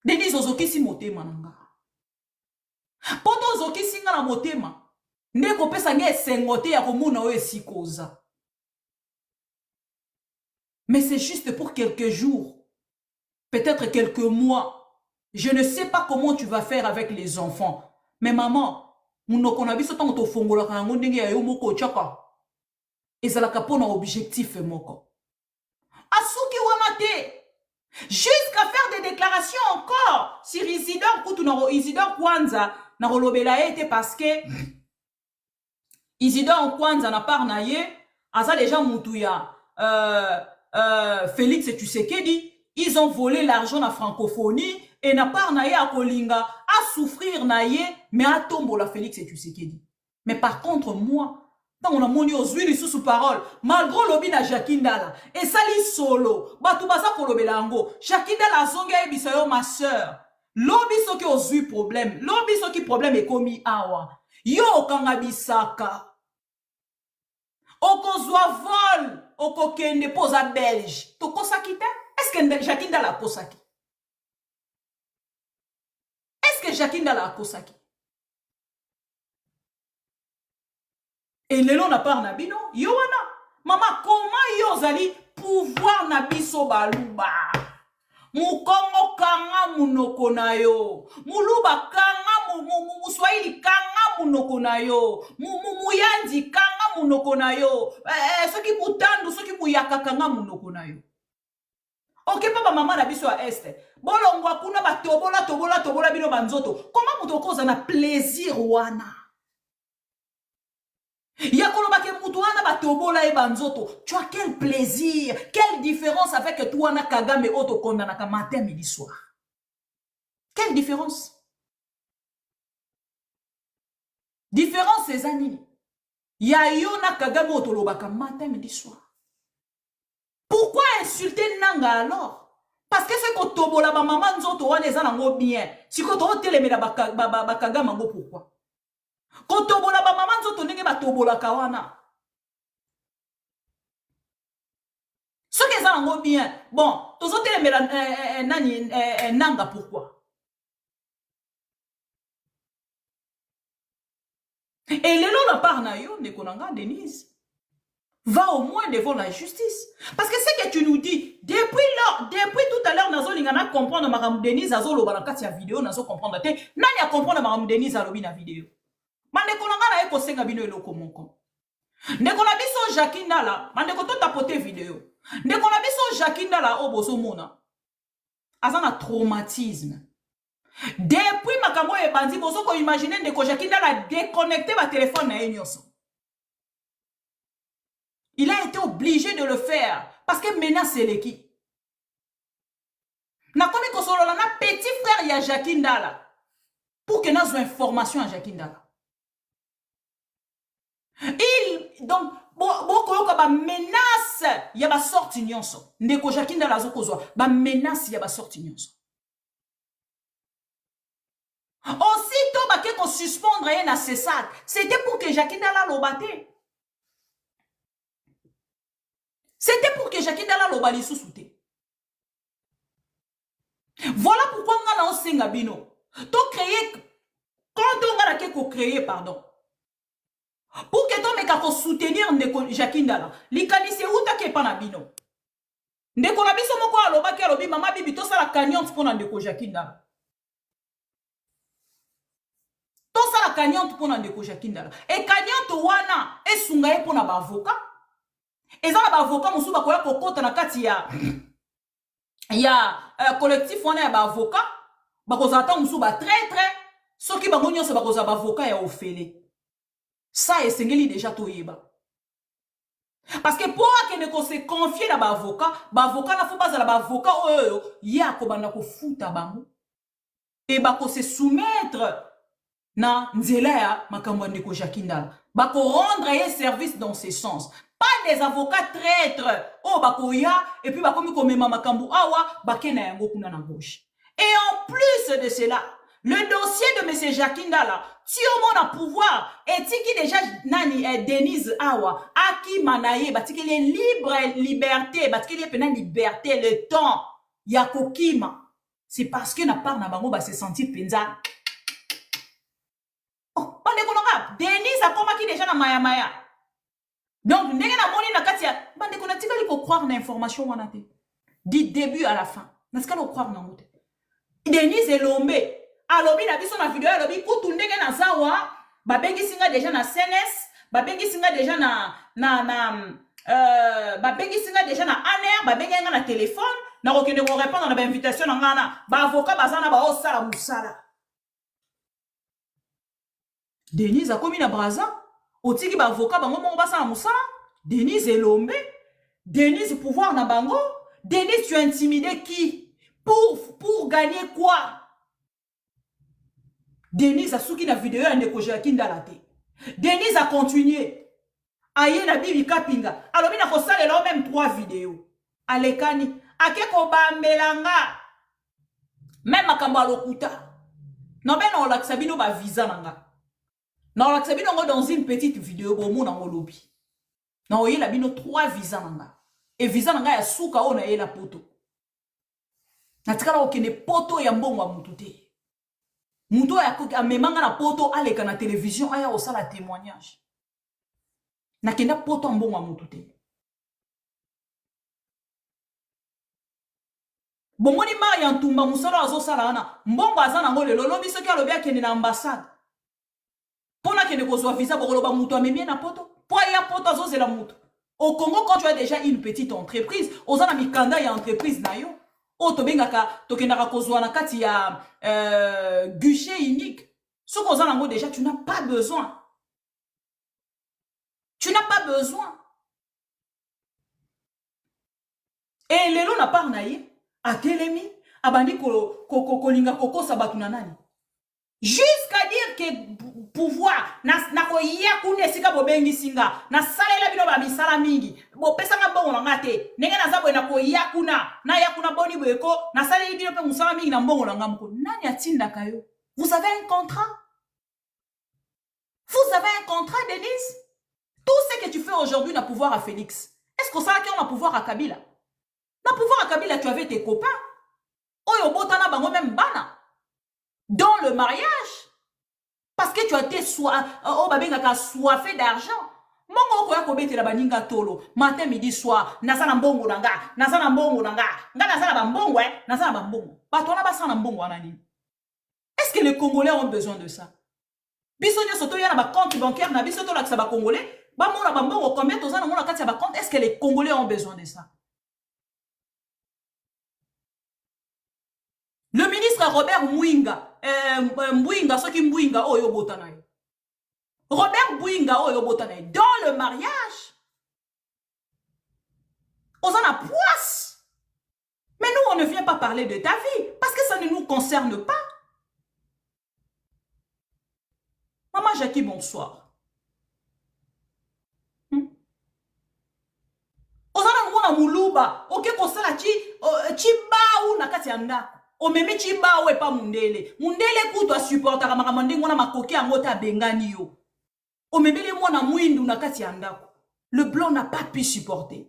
Denise ozoki si motema nanga. Poto ozoki singa na motema. Ndeko pesa nge sengote ya komuna oyo esikoza. Mais c'est juste pour quelques jours. Peut-être quelques mois. Je ne sais pas comment tu vas faire avec les enfants. Mais maman, munoko na biso tango to fongola kango ndenge ya yo moko chaka. Ezalaka pona objectif moko. Asuki wamate. Jusqu'à faire des déclarations encore sur Isidore Koutounaro, Isidore Kwanza, na rolobela ete parce que Isidore Kwanza na part na ye, asa déjà mutuya, Félix Tshisekedi, ils ont volé l'argent na francophonie et na part na ye a kolinga à souffrir na ye, mais à tombo la Félix Tshisekedi. Mais par contre, moi, tant on a moni aux huiles sous parole, malgré l'obi na Jakindala, et sali solo, batu baza kolobela ango, Jakindala zonga ebisayo ma soeur, l'obi so ki aux huiles problème, l'obi so ki problème est commis awa, yo okanga bisaka, okozwa vol, okokende posa belge, toko sakite? Est-ce que Jakindala a kosaki? Est-ce que Jakindala a kosaki? Et le long n'a pas nabino, yowana. Maman, comment yozali pouvoir nabiso baluba? Mukongo kanga munoko na yo. Muluba kanga muswahili kanga munoko na yo. Muyandi kanga munoko na yo. Soki mutandu, soki muyaka kanga munoko na yo. Ok, papa maman nabiso a este. Bolongo akuna ba tobola bino banzoto. Comment mutoko za na plaisir wana? Tu as quel plaisir, quelle différence avec toi na Kagame Oto Kondanaka matin, midi, soir. Quelle différence? Différence ces années. Yayo na Kagame Oto Lobaka matin, midi, soir. Pourquoi insulter Nanga alors? Parce que c'est que Tobola ba maman nzoto wana ezanango bien. Si ko to telemela ba Kagame ngo pourquoi? Ko tobola ba maman nzoto ndenge ba tobola kawana. Ce qui est ça en bien. Bon, tous autres nanga pourquoi? Et les lots la part na yo ne konanga Denise. Va au moins devant la justice. Parce que ce que tu nous dis, depuis tout à l'heure, nazo lingana comprendre Madame Denise azo lo balakati ya vidéo nazo comprendre te. Nani a comprendre Madame Denise a lobi na vidéo. Mande konanga na eko senga bino eloko moko. Ndeko na biso Jakindala, mande ko to tapoter vidéo. Ndeko na biso Jakindala oboso mona. Azana traumatisme. Depuis makambo e bandi boso ko imaginer ndeko Jakindala déconnecter ba téléphone na enyoso. Il a été obligé de le faire parce que maintenant c'est l'équipe. Na komi ko solo na petit frère ya Jakindala pour que nous information à Jakindala. Donc boko ba menace ya ba sorti nyonso ndeko Jakindala zokozwa ba menace ya ba sorti nyonso. Aussitôt ba ke ko suspendre un cessate. C'était pour que Jackie Ndala l'obate. C'était pour que Jackie Ndala l'obali sous-souté. Voilà pourquoi on a lancé Ngabino. To créer, quand on a créé, pardon. Pour que ton mec soutenir Jackie Ndala. L'Ikani c'est où ta kepa na bino. Ndeko na biso moko aloba ki alobi mama bibi to sala gagnante pour na ndeko Jackie Ndala. To sala gagnante pour na ndeko Jackie Ndala. Et gagnante wana esunga ye pour na ba avocat. Eza na ba avocat musu ba koya kokota na kati ya collectif wana ya ba avocat ba kozata musu ba très soki bango nyonso ba kozaba avocat ya ofele. Ça esengeli déjà to yeba. Parce que pour que ne se confier na ba avocat na faut pas la ba avocat ya ko bana ko futa bango et ba ko se soumettre na nzela ya makambo ndeko Jackie Ndala ba ko rendre un service dans ce sens. Pas des avocats traîtres ba ko ya et puis ba komi komema makambo awa ba kena yango kuna na gauche. Et en plus de cela, le dossier de M. Jackie Ndala, si on a pouvoir, et qui déjà nani Denise Awa, Aki Manaye, parce qu'il est libre, liberté, parce qu'il est pendant liberté, le temps, Yakokima. C'est parce que n'a pas nabango ba se sentir penza. Oh, on est qu'on Denise a commis déjà na maya. Donc, n'est na moni na katia, bande qu'on a tika li ko croire na information wanate. Du début à la fin. N'est-ce qu'on croire na ngote. Denise Elombe. Alobi na biso na vidéo alobi kutu ndenge na zawa babengi singa déjà na CNS babengi singa déjà babengi singa déjà na ANR babengi nga na téléphone na kokende ko répondre na ba invitation na ngana ba avocat bazana ba osala musala. Denise a komi na Braza otiki ba avocat bango mongo basala musala. Denise Elombe, Denise pouvoir na bango. Denise, tu as intimidé qui pour gagner quoi? Denise a souki na vidéo ya ndeko Jackie Ndala te. Denise a continué. Aye na bibi kapinga. Alobi na kosala la même 3 vidéos. Alekani. Ake ko bambelanga. Même makambo alokuta. Non ben on laksa bino ba visa nanga. Non laksa bino ngo dans une petite vidéo bomo na ngolobi. Non oye la bino 3 visa nanga. Et visa nanga ya suka ona ye la poto. Natikala okene poto ya mbongo wa mutu te. Muto ya memanga na poto aleka na télévision aya osala témoignage. Na kenda poto mbongo wa mutu te. Bomoni ma ya ntumba musalo azosala ana mbongo azana ngole lolobi soki alobi akende na ambassade. Pona kende kozwa visa bokoloba mutu amemie na poto. Po ya poto azozela mutu. Au Congo quand tu as déjà une petite entreprise, ozana mikanda ya entreprise na yo. Oh, tobengaka tokendaka kozwa na kati ya guichet unique. Ce qu'on a en déjà, tu n'as pas besoin. Tu n'as pas besoin. Et lelo na par naïe, a telemi, abandi kolinga koko sabatuna nani. Jusqu'à dire que pouvoir na ko yakune sika bobengi singa na salela bino ba misala mingi bo pesa nga bongo na ngate nenge na zabo na ko yakuna na yakuna boni boeko na salela bino pe musala mingi na mbongo na ngamko nani atinda kayo. Vous avez un contrat? Vous avez un contrat, Denise? Tout ce que tu fais aujourd'hui n'a pouvoir à Félix. Est-ce que ça a pouvoir à Kabila? N'a pouvoir à Kabila, tu avais tes copains. Oyo botana bango même bana. Dans le mariage. Parce que tu as été soifé d'argent. Mongo koya kobete la baninga tolo. Matin, midi, soir. Nasana mbongo nanga. Nasana mbongo nanga. Nga nasana bambongo, nasana bambongo. Batona basana mbongo anani. Est-ce que les Congolais ont besoin de ça? Bisonyo soto yana ba compte bancaire na bisoto la ba Congolais. Ba mona bambongo combien tozana mona kati ba compte? Est-ce que les Congolais ont besoin de ça? Le ministre Robert Mouinga, Mbouinga, ce qui Mbouinga, oh yo botanaï. Robert Mouinga, oh yo botanaï. Dans le mariage, on en a poisse. Mais nous, on ne vient pas parler de ta vie, parce que ça ne nous concerne pas. Maman Jackie, bonsoir. On en a moulouba, ok, qu'on s'en a chi ba ou na kati anda. omemi chimba we pa mundele kuto supportaka makambo ndenge wana makoki yango ta bengani yo omemeli mwana mwindu na kati ya ndako. Le blanc n'a pas pu supporter.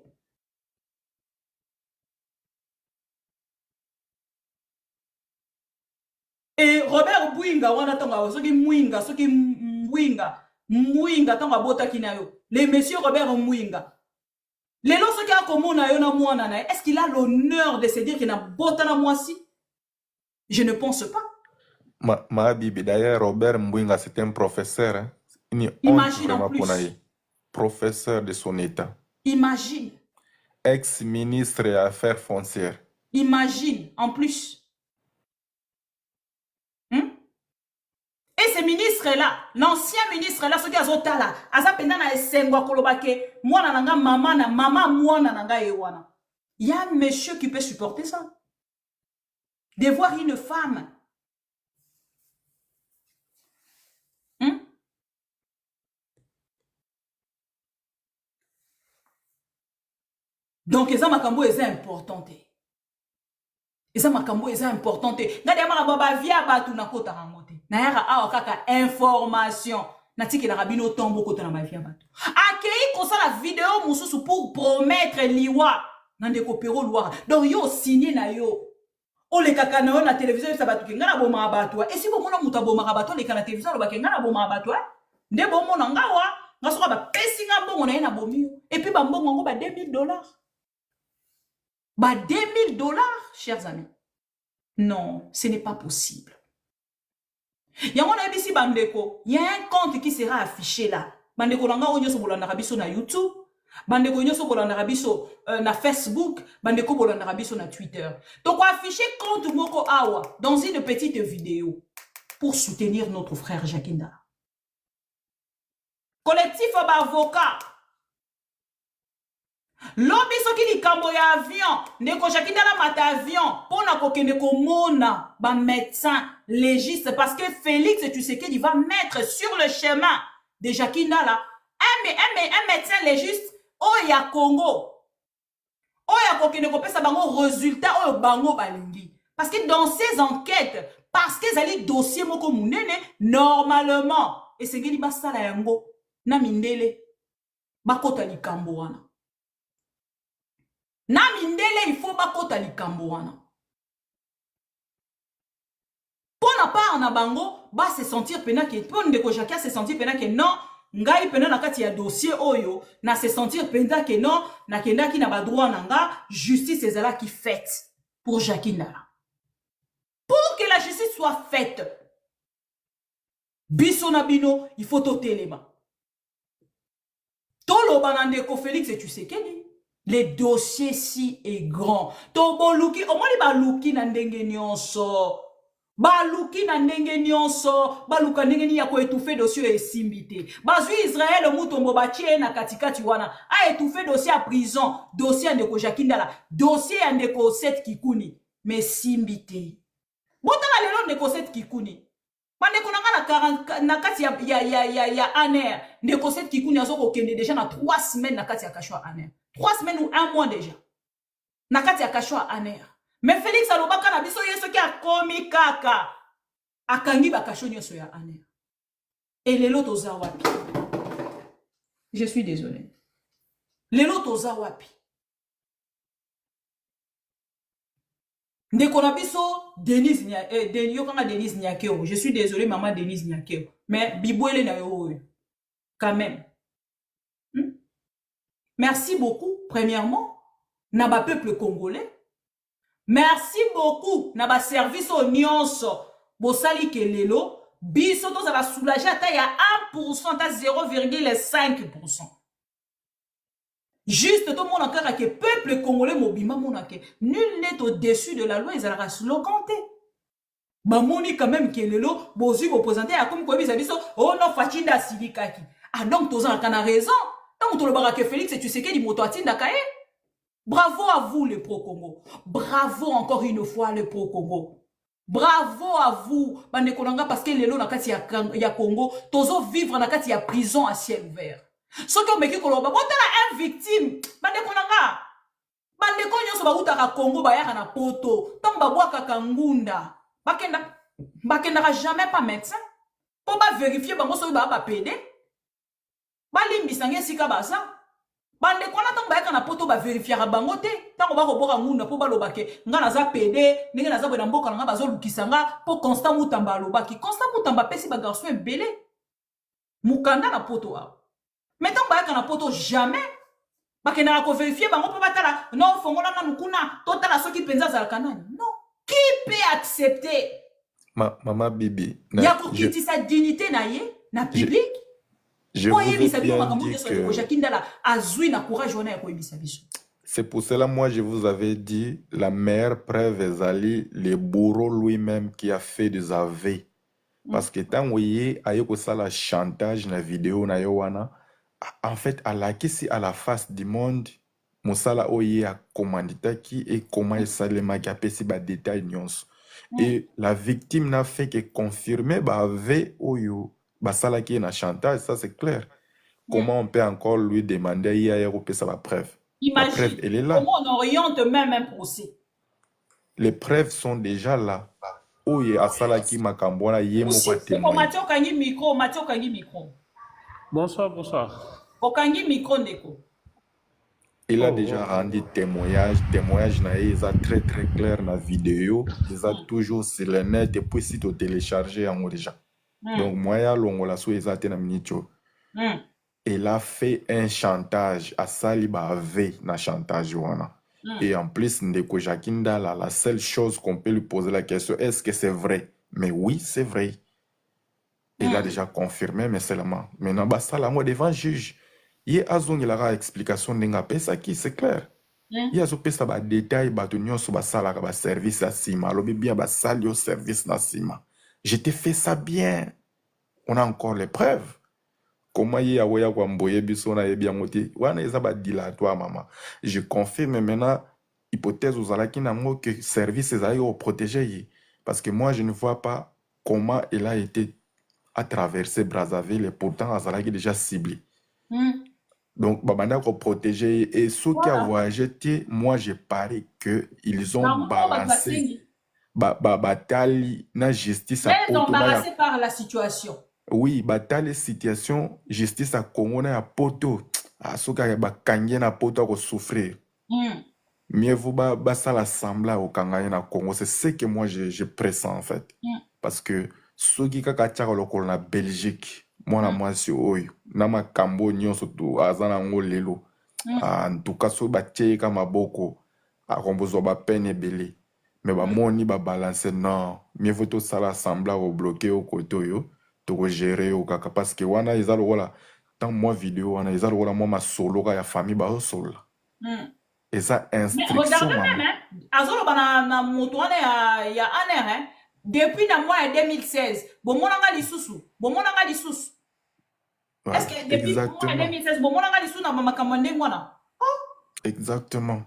Et Robert Bouinga wana tonga soki Mwinga tonga bota kinayo. Les messieurs Robert Mwinga. Les lots soki akomona yo na mwana na, est-ce qu'il a l'honneur de se dire qu'il n'a bota na moisi? Je ne pense pas. Ma bibi, d'ailleurs, Robert Mbouinga, c'est un professeur. Hein. Imagine en plus. Professeur de son état. Imagine. Ex-ministre des Affaires foncières. Imagine en plus. Et ce ministre-là, l'ancien ministre-là, ce qui a zota là, aza penda na esengwa kolobake, mwana nanga mama na mama mwana nanga ewana. Il y a un monsieur qui peut supporter ça. De voir une femme. Donc, ça makambo est important. Et ça makambo est important. Ngade ma baba via batu na kota rangote. Na yara awa kaka information. Na tiki la rabino tombo kota na ma via batu. Akei kosa la vidéo mususu pour promettre liwa. Nande kopero loi. Donc yo signé na yo. O le kaka na yo na télévision sa batu ngana boma batu. Et si bo mona muta boma batu le kana télévision lo ba ngana boma batu. Nde bo mona ngawa ngasoka ba pesi nga bongo na yena bomi. Et puis ba mbongo ngo ba $2000. Bah, $2000, chers amis. Non, ce n'est pas possible. Il y a un compte qui sera affiché là. Bandeko langa onyo so bolanda rabiso na YouTube. Bandeko onyo so bolanda rabiso na Facebook. Bandeko bolanda rabiso na Twitter. Donc, on afficher compte moko awa dans une petite vidéo pour soutenir notre frère Jakinda. Collectif avocat. Lobi soki likambo ya avion, ndeko Jakinda la mata avion, pona kokende komona ba médecin légiste parce que Félix Tshisekedi va mettre sur le chemin de Jakinda là un médecin légiste o ya Congo. O ya kokende kopesa bango résultat o bango balingi. Parce que dans ces enquêtes, parce que zali dossier moko munene normalement et c'est ngeli basala yango na mindele bakota likambo wana. Na mindele il faut bakota likambo wana. Pour na part na bango ba se sentir pena ke pour ndeko Jacques se sentir pena ke non ngai pena na kati ya dossier oyo na se sentir pena ke non na kenda ki na ba droit na nga justice ezala ki faite pour Jakinda. Pour que la justice soit faite biso na bino il faut totelema. Tolo banandeko Félix et Tshisekedi. Le dossier si est grand. Tobo luki, au moins les baluki na ndenge nyonso. Baluki na ndenge nyonso. Baluka ndenge ni ya ko étouffer dossier et simbité. Bazu Israël mutombo batie na katikati wana. A étouffer dossier à prison. Dossier ndeko Jakinda la. Dossier ndeko Seth Kikuni. Mais simbité. Botala lelo ndeko Seth Kikuni. Bandeko na kati ya aner. Ndeko Seth Kikuni azoko kende déjà na 3 semaines na kati ya kashwa aner. 3 semaines ou 1 mois déjà. Nakati akashwa aner. Mais Félix alobaka na biso yeso ki akomi kaka. Akangi bakasho nyoso ya aner. Et lelo toza wapi. Je suis désolé. Lelo toza wapi. Ndeko na biso Denise Denise Nyakeo. Je suis désolé maman Denise Nyakeo. Mais bibwele na yo. Quand même. Merci beaucoup, premièrement, naba peuple congolais. Merci beaucoup, naba service au nyonso. Bosali kelelo, biso to ça va soulager à taille à 1%, à 0,5%. Juste tout le monde encore que peuple congolais mobima monake. Nul n'est au-dessus de la loi, ils allaient se locanter. Bamoni quand même kelelo, bozu vous présenter à comme quoi biso, oh non, Fachinda Silikaki. Ah donc, tous en a raison. Félix et tu sais qu'il bravo à vous les pro-Congo. Bravo encore une fois les pro-Congo. Bravo à vous. Parce que les lots na Congo, tozo vivre na kati ya prison à ciel ouvert. Ce qui ont mécu Koloba, bon t'as un victime. bandeko nyonso bautaka Congo bayaka na poto ntango babwakaka ngunda bakendaka jamais pas médecin mpo bavérifie bango soki baya bapede balimbisanga esika baza bandeko wana ntango bayaka na poto bavérifiaka bango te ntango bakobwaka ngunda mpo balobake nga naza pede ndenge naza boye na mboka na nga bazolukisa nga mpo Constant Mutamba alobaki Constant Mutamba apesi bagarçon ebele mukanda na poto awa me ntango bayaka na poto jamais bakendaka kovérifie bango mpo batala non fongola nanu kuna totala soki mpenza azalaka nani non qui peut accepter Maman Bibi, ya kokitisa dignité na ye na public je vous ai oyebisa bino bien makambo dit nyonso que Jacques Ndala azwi na courage wana ya koyebisa biso. c'est pour cela, moi, je vous avais dit, la meilleure preuve est Ali, le bourreau lui-même qui a fait des aveux. Parce que tant que vous avez ça la chantage na vidéo na yowana, en fait, à la si à la face du monde, Moussala oye a commandité qui et comment il s'est le si ba détail nyons. Et la victime n'a fait que confirmer ba ave oyo ba sala qui est na chantage, ça c'est clair. Comment on peut encore lui demander hier ou ça la preuve? La preuve, Imagine elle est là. comment on oriente même un procès. Les preuves sont déjà là. Oye asala qui makambona ye mo kwa témoin. Mathieu Kangi micro, Mathieu Kangi micro. Bonsoir, bonsoir. Okangi micro ndeko. Il a déjà rendu témoignage na ils a très très clair na vidéo, ils a toujours sur le net et puis si tu télécharger en déjà. Donc moi ya longola so ils a na minicho. Il a fait un chantage à Saliba ave na chantage wana. Et en plus ndeko Jacques Ndala, la seule chose qu'on peut lui poser la question, est-ce que c'est vrai? Mais oui, c'est vrai. Il a déjà confirmé mais seulement. Maintenant bah ça là moi devant juge. Il y a une explication de ça qui c'est clair. Il y a un détail de service à Sima. Bien service à Sima. Je t'ai fait ça bien. On a encore les preuves. Comment il y a dilatoire, maman. Je confirme maintenant hypothèse aux alakina que service est protégé. Parce que moi je ne vois pas comment il a été à traverser Brazzaville et pourtant Azalaki est déjà ciblé. Donc, Babanda a protégé et ceux qui ont voyagé, moi je parie qu'ils ont balancé bataille na justice à Congo. Embarrassé par la situation. Oui, bataille situation justice à Congo na poto. À ceux qui ont kangé na poto à souffrir. Mieux vaut ça l'assemblée au Kangaye na Congo. C'est ce que moi je pressens en fait. Parce que ceux qui ont na Belgique. Moi si oyo na makambo nyonso to azana ngo lelo en tout cas so batie ka maboko a kombozo ba peine ebele mais ba moni ba balancer non mieux vaut to sala assembler au bloquer au côté yo to gérer au kaka parce que wana izalo wala tant moi vidéo wana izalo wala moi ma solo ka ya famille ba solo et ça instruction mais regardez même azolo bana na moto wana ya aner hein. Depuis le mois de 2016, Bomonanga lisusu. Est-ce que depuis le mois de 2016, Bomonanga lisusu na mamakamande mwana? Exactement.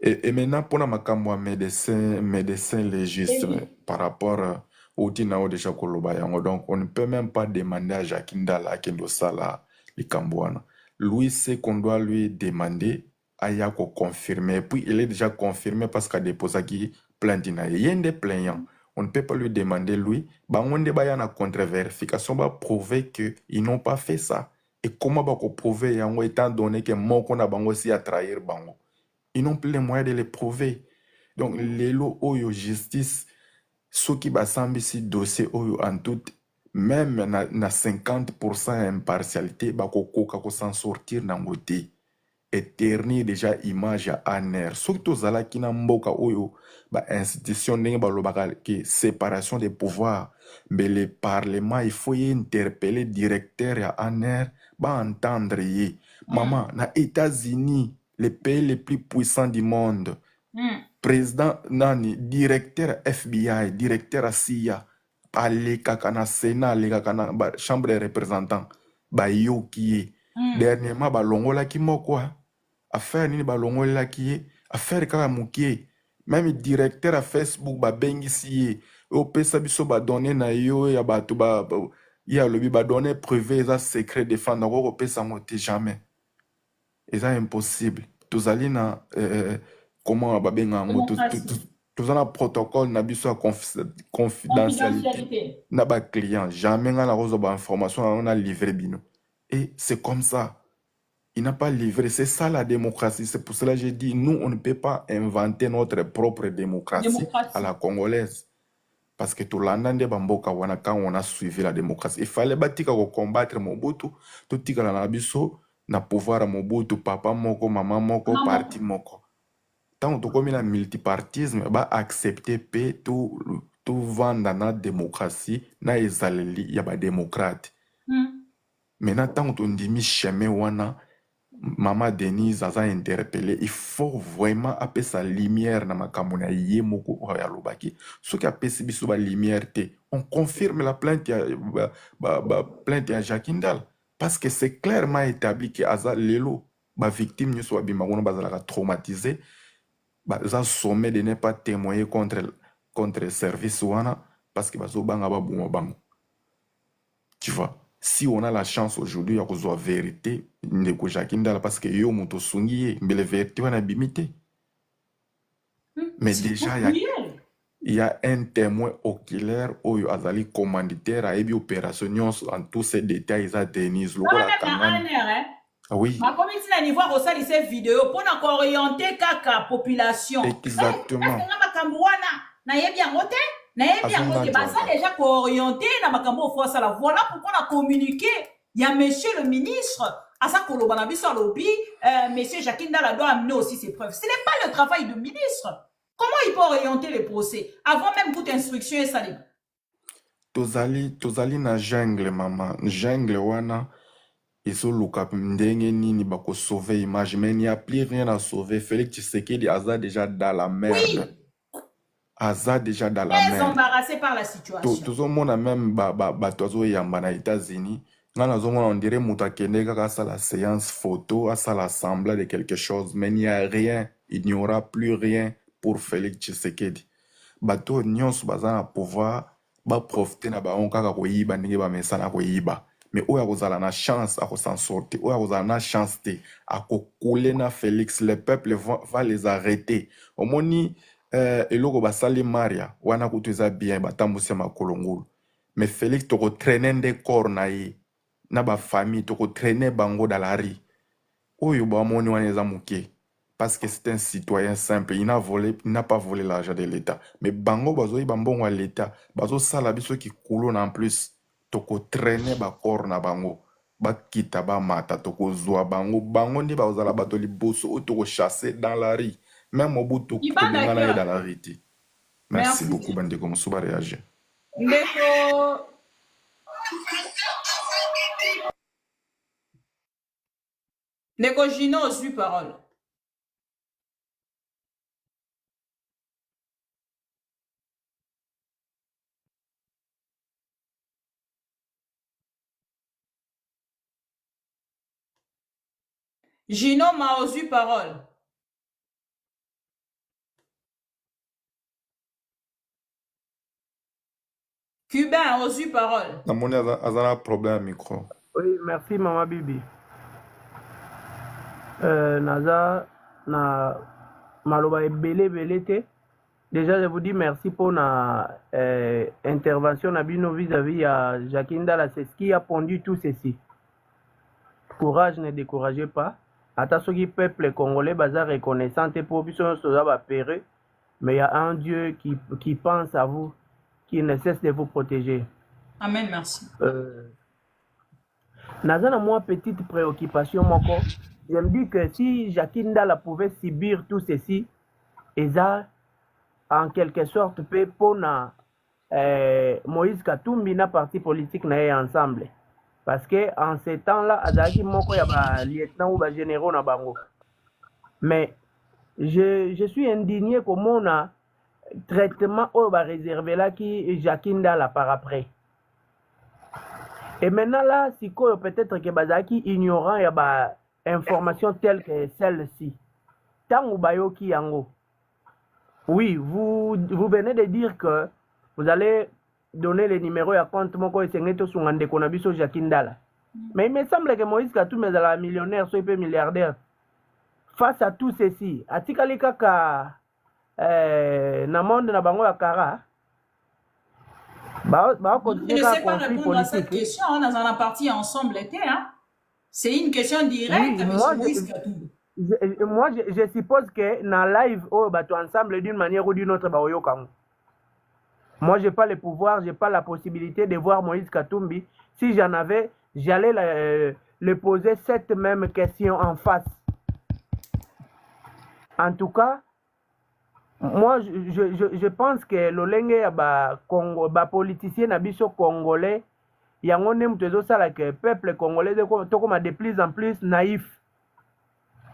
Et maintenant pour la makamwa médecin légiste par rapport au tinao de Chakoloba yango, donc on ne peut même pas demander à Jacques Ndala kendo sala li kambwana. Lui c'est qu'on doit lui demander à yako confirmer. Et puis il est déjà confirmé parce qu'a déposé qui plainte na yende plaignant. On ne peut pas lui demander, lui, on y a une contre-vérification pour prouver qu'ils n'ont pas fait ça. Et comment on prouver, étant donné que mon qu'on a aussi à trahir bango. Ils n'ont plus les moyens de le prouver. Donc, les lots oyo justice, ceux qui bassemblent ici dossier oyo en tout, même na 50% impartialité, bako s'en sortir dans le et ternir déjà image à aner. Surtout zala qui na mboka oyo ba institution ndenge ba lobaka ki séparation des pouvoirs. Mais le parlement il faut y interpeller directeur à aner ba entendre y. Maman na États-Unis, les pays les plus puissants du monde. Président nani directeur FBI, directeur CIA, ale kakana Sénat, le kakana chambre des représentants ba yo qui dernièrement ba longola ki moko affaire nini ba longola ki affaire kaka mukie même directeur à Facebook ba bengisi o pesa biso ba donner na yo ya ba to ba ya lobi ba donner privé ça secret défendre ko pesa moté jamais et ça impossible tozali na comment babenga ngo tout un protocole na biso confidentialité na ba client jamais nga na rezo ba information on a livré bino et c'est comme ça. Il n'a pas livré. C'est ça la démocratie. C'est pour cela que j'ai dit, nous, on ne peut pas inventer notre propre démocratie. À la congolaise. Parce que tout l'année, quand on a suivi la démocratie, il fallait combattre Mobutu, tout le monde na pouvoir Mobutu, papa moko, maman moko, parti moko. Tant que comme il y a multipartisme, va accepter tout vendre dans la démocratie, na ezaleli, il y a des démocrates. Maintenant, tant qu'on dit mi chemin wana, Maman Denise a interpellé, il faut vraiment appeler sa lumière dans ma kamuna yemoko oyalobaki. Ce qui a appelé biso ba lumière te. On confirme la plainte à Jacques Ndala parce que c'est clairement établi que aza lelo ba victime ne soit bimagono bazala traumatisé, ba za sommet de ne pas témoigner contre service wana parce que bazo banga ba buma bango. Tu vois? Si on a la chance aujourd'hui à cause de la vérité, parce que yo muto sungiye, mais la vérité va n'abimiter. Mais déjà, il y a un témoin oculaire où il y a des commanditaires à une opération en tous ces détails, ils ont Denise. Oui. Ma communauté n'a niveau à ces vidéos pour nous orienter la population. Exactement. Déjà orienté voilà pourquoi on a communiqué. Il y a monsieur le ministre monsieur Jacques Ndala doit amener aussi ses preuves. Ce n'est pas le travail du ministre. Comment il peut orienter les procès avant même toute instruction et ça? Tozali na jungle maman, jungle wana iso luka ndenge nini bako sauver image mais il n'y a plus rien à sauver. Félix Tshisekedi aza déjà dans la merde. Oui. Aza déjà dans la merde. merde. Embarrassé par la situation. Tout le monde a même batozo yamba na États-Unis. On dirait mutakende kaka la séance photo, à ça l'assemblée de quelque chose, mais il n'y a rien, il n'y aura plus rien pour Félix Tshisekedi. Bato nyons bazana pouvoir ba profiter na ba on kaka ko yiba ndenge ba mesana ko yiba. Mais oya kozala na chance à s'en sortir, oya kozala na chance te à couler na Félix, le peuple va les arrêter. Omoni eloko basali Maria wana kutuza bien batambusia makolongolo. Mais Félix toko traîner des corps na ye na ba famille toko traîner bango dans la rue. Oyo ba moni wana eza muke. Parce que c'est un citoyen simple, il n'a pas volé l'argent de l'État. Mais bango bazo bambongo à l'État, bazo sala biso ki koulon en plus, toko traîner ba corps na bango, ba kita ba mata toko zoa bango, bango ndi ba ozala bato li bosso ou toko chasser dans la rue. Même au bout toko bengana dans la rue. Merci beaucoup bande comme ça va réagir. Neko Gino ozwi parole. Gino m'a ozwi parole. Cubain ozwi parole. Namoni azana problème micro. Oui, merci Maman Bibi. Naza na maloba ebele te. Déjà je vous dis merci pour la intervention na bino vis-à-vis à Jacques Ndala, c'est ce qui a pondu tout ceci. Courage, ne découragez pas. Ata soki peuple congolais baza reconnaissant pour biso soza ba péré, mais il y a un Dieu qui pense à vous, qui ne cesse de vous protéger. Amen, merci. Naza na moi petite préoccupation moko. Je me dis que si Jacques Ndala pouvait subir tout ceci, et ça, en quelque sorte, peut pour Moïse Katumbi na parti politique na ensemble. Parce que en ces temps-là, Azaki Moko y a lieutenant ou généraux na bango. Mais je suis indigné comment on a traitement au réservé là qui Jacques Ndala par après. Et maintenant là, si peut-être que Bazaki ignorant y a information telle que celle-ci. Tant ou bayoki yango. Oui, vous venez de dire que vous allez donner les numéros à compte moko esengeto sungande konabiso Jacques Ndala. Mais il me semble que Moïse Katumbi est millionnaire, soit peu milliardaire. face à tout ceci, atikali kaka na monde na bango ya kara, je ne sais pas répondre à cette question, on a la partie ensemble été, hein. C'est une question directe, moi, je suppose que dans live, oh, bah, ensemble d'une manière ou d'une autre, bah, moi, je n'ai pas le pouvoir, je n'ai pas la possibilité de voir Moïse Katumbi. Si j'en avais, j'allais le poser cette même question en face. En tout cas, moi, je pense que l'olenge ba politicien nabiso congolais, il y a un peuple congolais de plus en plus naïf.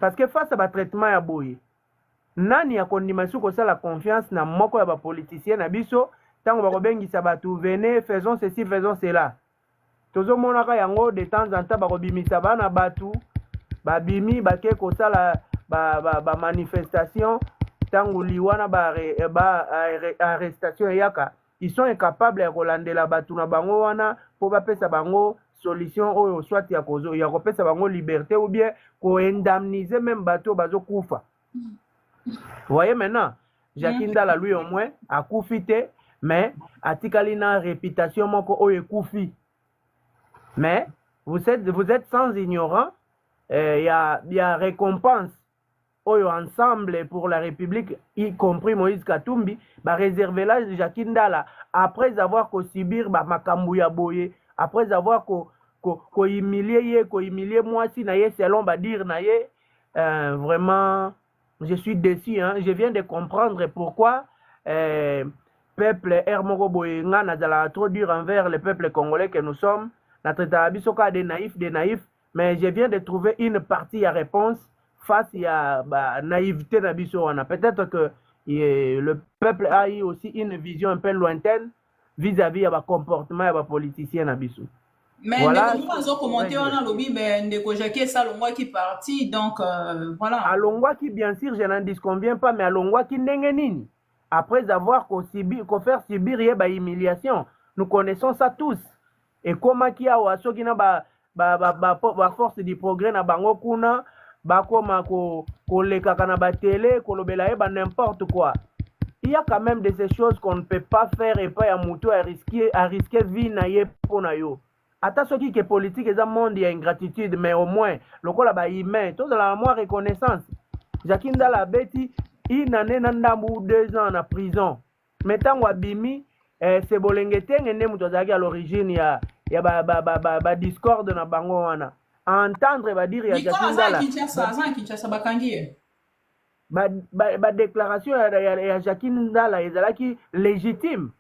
Parce que face à ba traitement ya boye, nani ya kondimation ko la confiance na moko ya ba politicien nabiso, tango ba kobengisa batu venez, faisons ceci, faisons cela. Tozo monaka yango de temps en temps ba kobimisa bana batu, ba bimi ba ke ko sala ba manifestation. Liwana arrestation yaka, ils sont incapables de rolande la batuna bango wana pour pesa bango solution ou soit ya kozo ya pesa bango liberté ou bien ko indemniser même bateau bazo kufa. Voyez maintenant, Jacques Ndala lui au moins a kufite mais atikali na réputation moko o ekufi. Mais vous êtes sans ignorant, y a récompense. Oyo ensemble pour la République, y compris Moïse Katumbi, bah réservé là Jacques Ndala après avoir subir bah makambu ya boye, après avoir humilié moi si naie selon bah dire naie vraiment je suis déçu, hein. Je viens de comprendre pourquoi peuple Hermoro boye ngana trop dur envers le peuple congolais que nous sommes, notre tabisoka des naïfs, mais je viens de trouver une partie à réponse face à la naïveté de peut-être que le peuple a eu aussi une vision un peu lointaine vis-à-vis de comportement des politiciens. Mais voilà, nous avons commenté, on a lobby, mais Ndeko Jackie Salongwa qui parti, donc voilà. Alongwa qui, bien sûr, je n'en disconviens pas, mais Alongwa qui n'est après avoir fait subir une humiliation, nous connaissons ça tous. Et comment qui a waso qui n'a pas force du progrès na bango kuna bakoma koleka kana ba télé kolobela eba n'importe quoi. Il y a quand même de ces choses qu'on ne peut pas faire et pas ya mutu à risquer vie na ye pona yo. Ata soki que politique est un monde ya ingratitude mais au moins lokola ba humain to de la moi reconnaissance. Jacques Ndala beti une année nandambu 2 ans en prison. Maintenant wa bimi c'est bolengete ngene mutu azaki à l'origine ya ba discorde na bango wana. Entendre va dire ba déclaration ya Jacques Ndala ezalaki légitime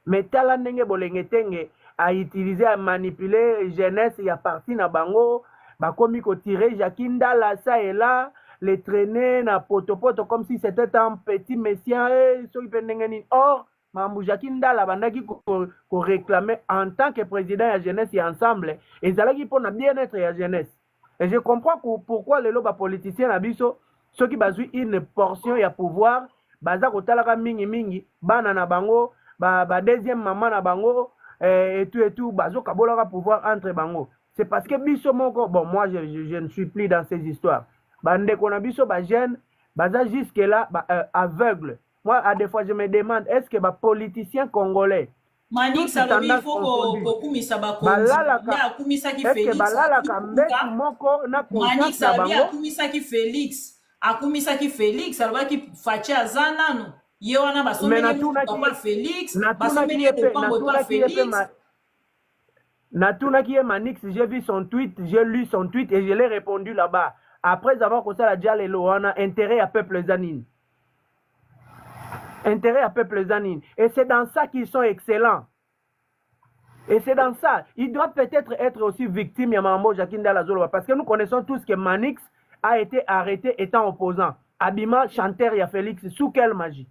mais tala ndenge bolengete a utilisé à manipuler jeunesse ya parti na bango bakomi ko tirer Jacques Ndala ça et là les traîner na potopoto comme si c'était un petit messie so ipendengeni. Or Mamou Jacques Ndala bandaki ko réclamer en tant que président de la jeunesse et ensemble et zalaki pour na bien-être de la jeunesse. Et je comprends pourquoi les lobes politiciens abiso ceux qui bazui une portion ya pouvoir baza ko talaka mingi bana na bango ba deuxième maman na bango et tout bazo kabolaka pouvoir entre bango. C'est parce que biso moko bon moi je ne suis plus dans ces histoires. Bande ko na biso ba jeune baza jusque là aveugle. Moi, à des fois, je me demande, est-ce que les politiciens congolais... Manix, alors il faut qu'on kumisa bakonzi. Est-ce que balalaka mbeku moko na conscience na bango? Akumisa ki Félix, alors ki fache azana no. Yewana basomene papa Félix, basomene papa Félix. Natuna qui est Manix, j'ai vu son tweet, j'ai lu son tweet et je l'ai répondu là-bas. Après avoir commencé la diale et l'oana, intérêt à peuple zanine. Intérêt à peuple zanine. Et c'est dans ça qu'ils sont excellents. Et c'est dans ça. Ils doivent peut-être être aussi victimes de Mambo Jacques Ndala Zoloba. Parce que nous connaissons tous que Manix a été arrêté étant opposant. Abima, chanteur, il y a Félix. Sous quelle magie?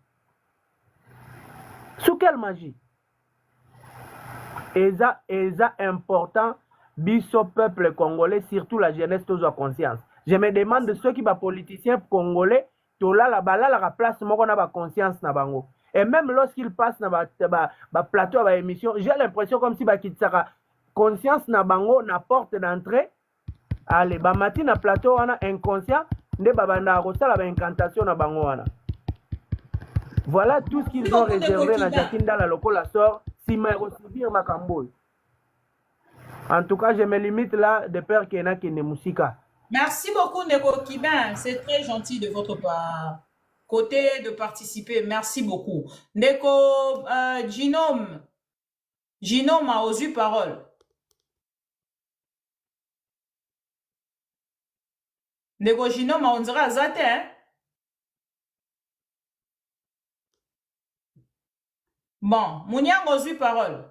Sous quelle magie? Et ça important, biso peuple congolais, surtout la jeunesse, tous en conscience. Je me demande de ceux qui sont politiciens congolais, tola la bala la place moko na ba conscience na bango. Et même lorsqu'ils passent na ba plateau ba émission, j'ai l'impression comme si ba kitsaka conscience na bango na porte d'entrée. Allez, ba mati na plateau on a inconscient, nde babanda kosala baincantation na bango wana. Voilà tout ce qu'ils ont réservé na Jakindala lokola sort sima ya kosubir makambo. En tout cas, je me limite là de peur qu'il y en a qui ne musika. Merci beaucoup, Ndeko Kibin. C'est très gentil de votre part. Côté de participer, merci beaucoup. Ndeko Ginome. Ginome a osé parole. Ndeko Ginome, on dirait Azate, hein? Bon, Mouniang a osé parole.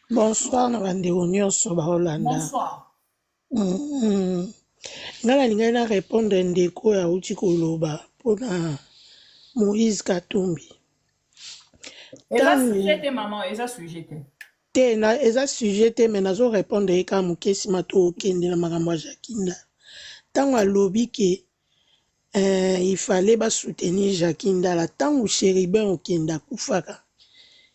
Bonsoir na bandeko nyonso baolanda. Bonsoir. Nga nalingai na répondre ndeko ya uti koloba mpona Moïse Katumbi. Eza sujet te maman, eza sujet te. Te na eza sujet te mais nazo répondre eka mokesi mato okende na makambo ya Jakinda. Tango alobi ke il fallait ba soutenir Jakinda la tango Chéribin okenda kufaka.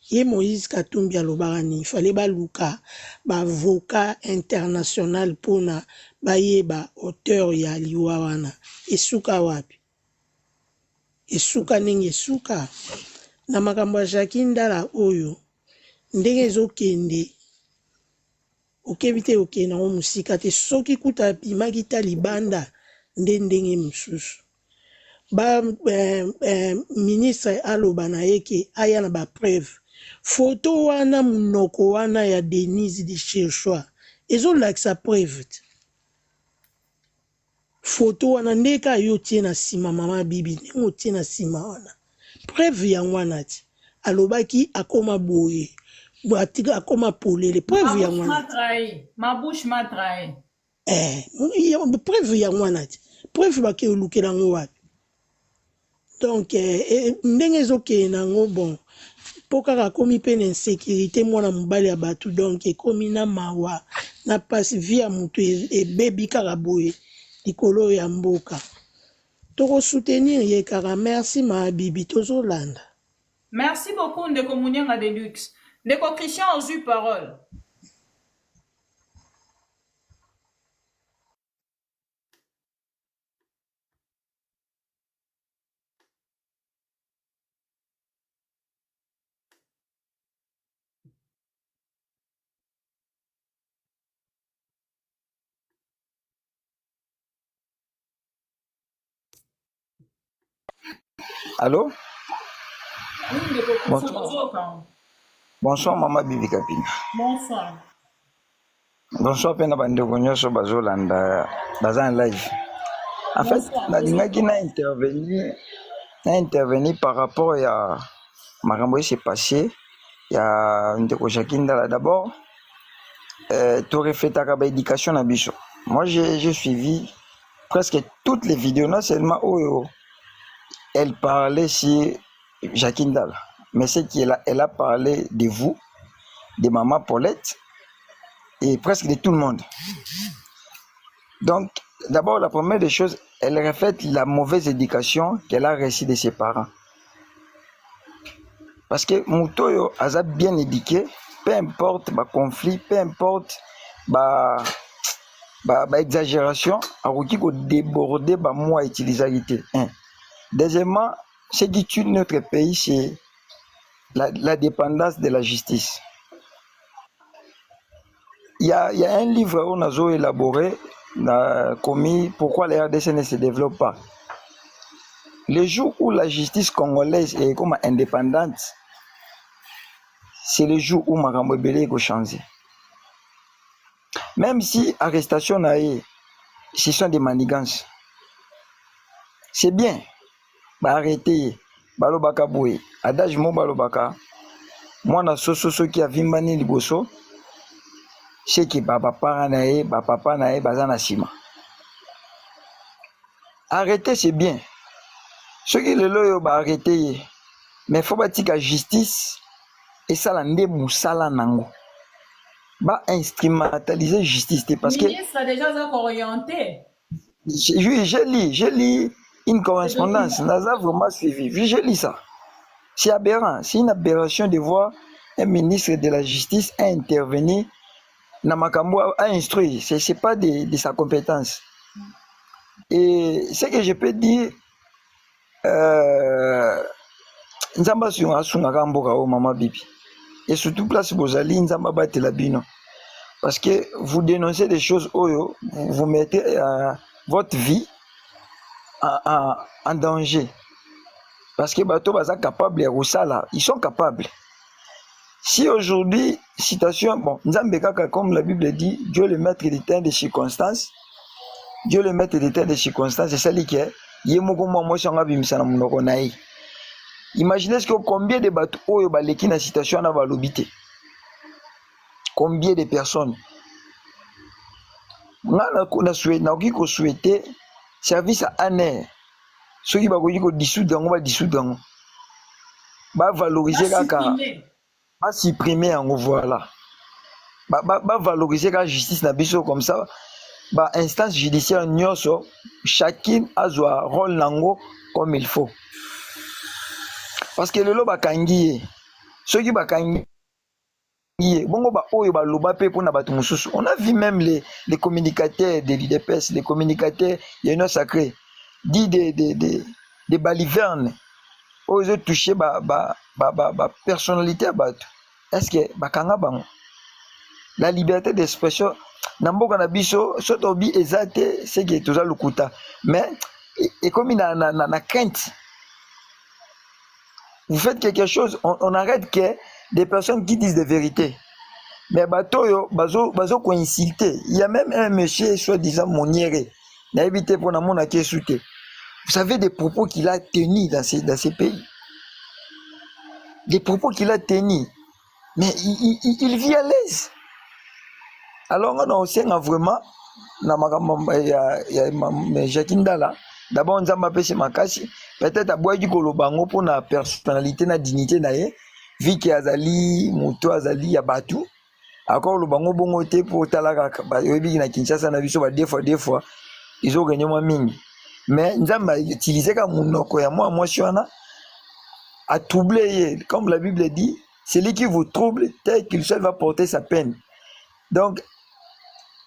Ye Moïse Katumbi alobaka ni fallait ba luka ba avocat international pona ba yeba auteur ya liwa wana esuka wapi esuka ningi esuka na makambo ya Jakinda la oyo ndenge ezokende okebi te okende ngo musika te soki kuta bimaki ta libanda ndenge mosusu ba ministre aloba na ye ke aya na ba preuve photo wana munoko wana ya Denise de Cherchois ezolakisa preuve te photo wana ndeka yo tie na sima mama bibi ndenge tie na sima wana preuve yango wana ti alobaki akoma boye boatika akoma polele preuve yango wana ma bouche m'a trahi preuve yango wana ti preuve bake olukela ngo wapi donc ndenge ezokende nango bon po kaka komi pe na insécurité mwana mobali ya bato donc ekomi na mawa na pasi vi ya moto ebebi kaka boye likolo ya mboka tokosoutenir ye kaka merci ma bibi tozolanda. Merci beaucoup Ndeko Mounianga Deluxe. Ndeko Christian a eu parole. Allô? Oui, Ndeko Christian. Bonsoir Mama Bibi Kapina. Bonsoir. Bonsoir pena bandeko nyonso bazolanda baza en live. En fait, nalingaki na intervenir par rapport à makambo qui s'est passé ya ndeko Jakindala. D'abord, tu reflétaka ba éducation na biso. Moi j'ai suivi presque toutes les vidéos, non seulement où elle parlait sur Jakindala, mais c'est qu'elle a parlé de vous, de Maman Paulette et presque de tout le monde. Donc, d'abord, la première des choses, elle reflète la mauvaise éducation qu'elle a reçue de ses parents. Parce que Moutoyo a bien éduqué, peu importe le conflit, peu importe l'exagération, a déborder moi utilisabilité. Deuxièmement, ce qui tue notre pays, c'est la dépendance de la justice. Il y a un livre qu'on a élaboré, commis pourquoi la RDC ne se développe pas. Le jour où la justice congolaise est comme indépendante, c'est le jour où Makambo Belé a changé. Même si arrestation ce sont des manigances, c'est bien. Arrêter, balobaka boye, adage mo balobaka, moi na soso qui a vimbani liboso, c'est que papa nae bazana sima. Arrêter c'est bien. Ceux qui le loyo arrêter, mais faut bâtir la justice et ça l'ande moussala nango. Ba instrumentaliser justice parce que. Le ministre a déjà orienté. J'ai lu une correspondance, Naza vraiment suivi. Je lis ça. C'est aberrant. C'est une aberration de voir un ministre de la Justice intervenir na makambo à instruire, c'est pas de sa compétence. Et ce que je peux dire, nzamba sunga mboka o mama bibi. Et surtout place bozali nzamba batela bino. Parce que vous dénoncez des choses oyo, vous mettez votre vie en danger. Parce que bato baza capable ya kosala, ils sont capables. Si aujourd'hui, citation, bon, nzambe kaka comme la Bible dit, Dieu le maître des temps des circonstances, Dieu le maître des temps des circonstances, c'est ça qui est, yemoko moi sanga bimisa na munoko naï. Imaginez ce que combien de bateaux oyo baleki na situation na balobité. Combien de personnes. Na souhaité service à ANER. Ceux qui vont dissoudre, on va dissoudre. Va valoriser kaka. Va supprimer en voilà. Va valoriser la justice na biso comme ça. Ba instance judiciaire nyonso chacune a son rôle nango comme il faut. Parce que le lo bakangi ceux qui bakangi bongo ba oyo ba loba pe pour na batu mususu. On a vu même les communicateurs de l'IDPS, les communicateurs y'en sacré dit des balivernes. Ils ont touché ba personnalité batu. Est-ce que bakanga bango la liberté d'expression namboka na biso sotobi ezate c'est que toza lukuta mais et comme na crainte vous faites quelque chose on arrête que des personnes qui disent des vérités mais batoyo bazo ko insulter il y a même un monsieur soi-disant Moniere na évité pour na mona ke souté vous savez des propos qu'il a tenus dans ces pays des propos qu'il a tenus mais il vit à l'aise. Alors on sait vraiment na makambo ya Jakinda là d'abord nzamba pese makasi peut-être aboyi kolobango pour na personnalité na dignité na ye vu que azali moto azali ya batu encore lobango bongo te pour talaka ba yobi na Kinshasa na biso ba deux fois ils ont gagné moins mingi mais nzamba utiliser ka munoko ya moi shona a troubler comme la Bible dit celui qui vous trouble tel qu'il seul va porter sa peine donc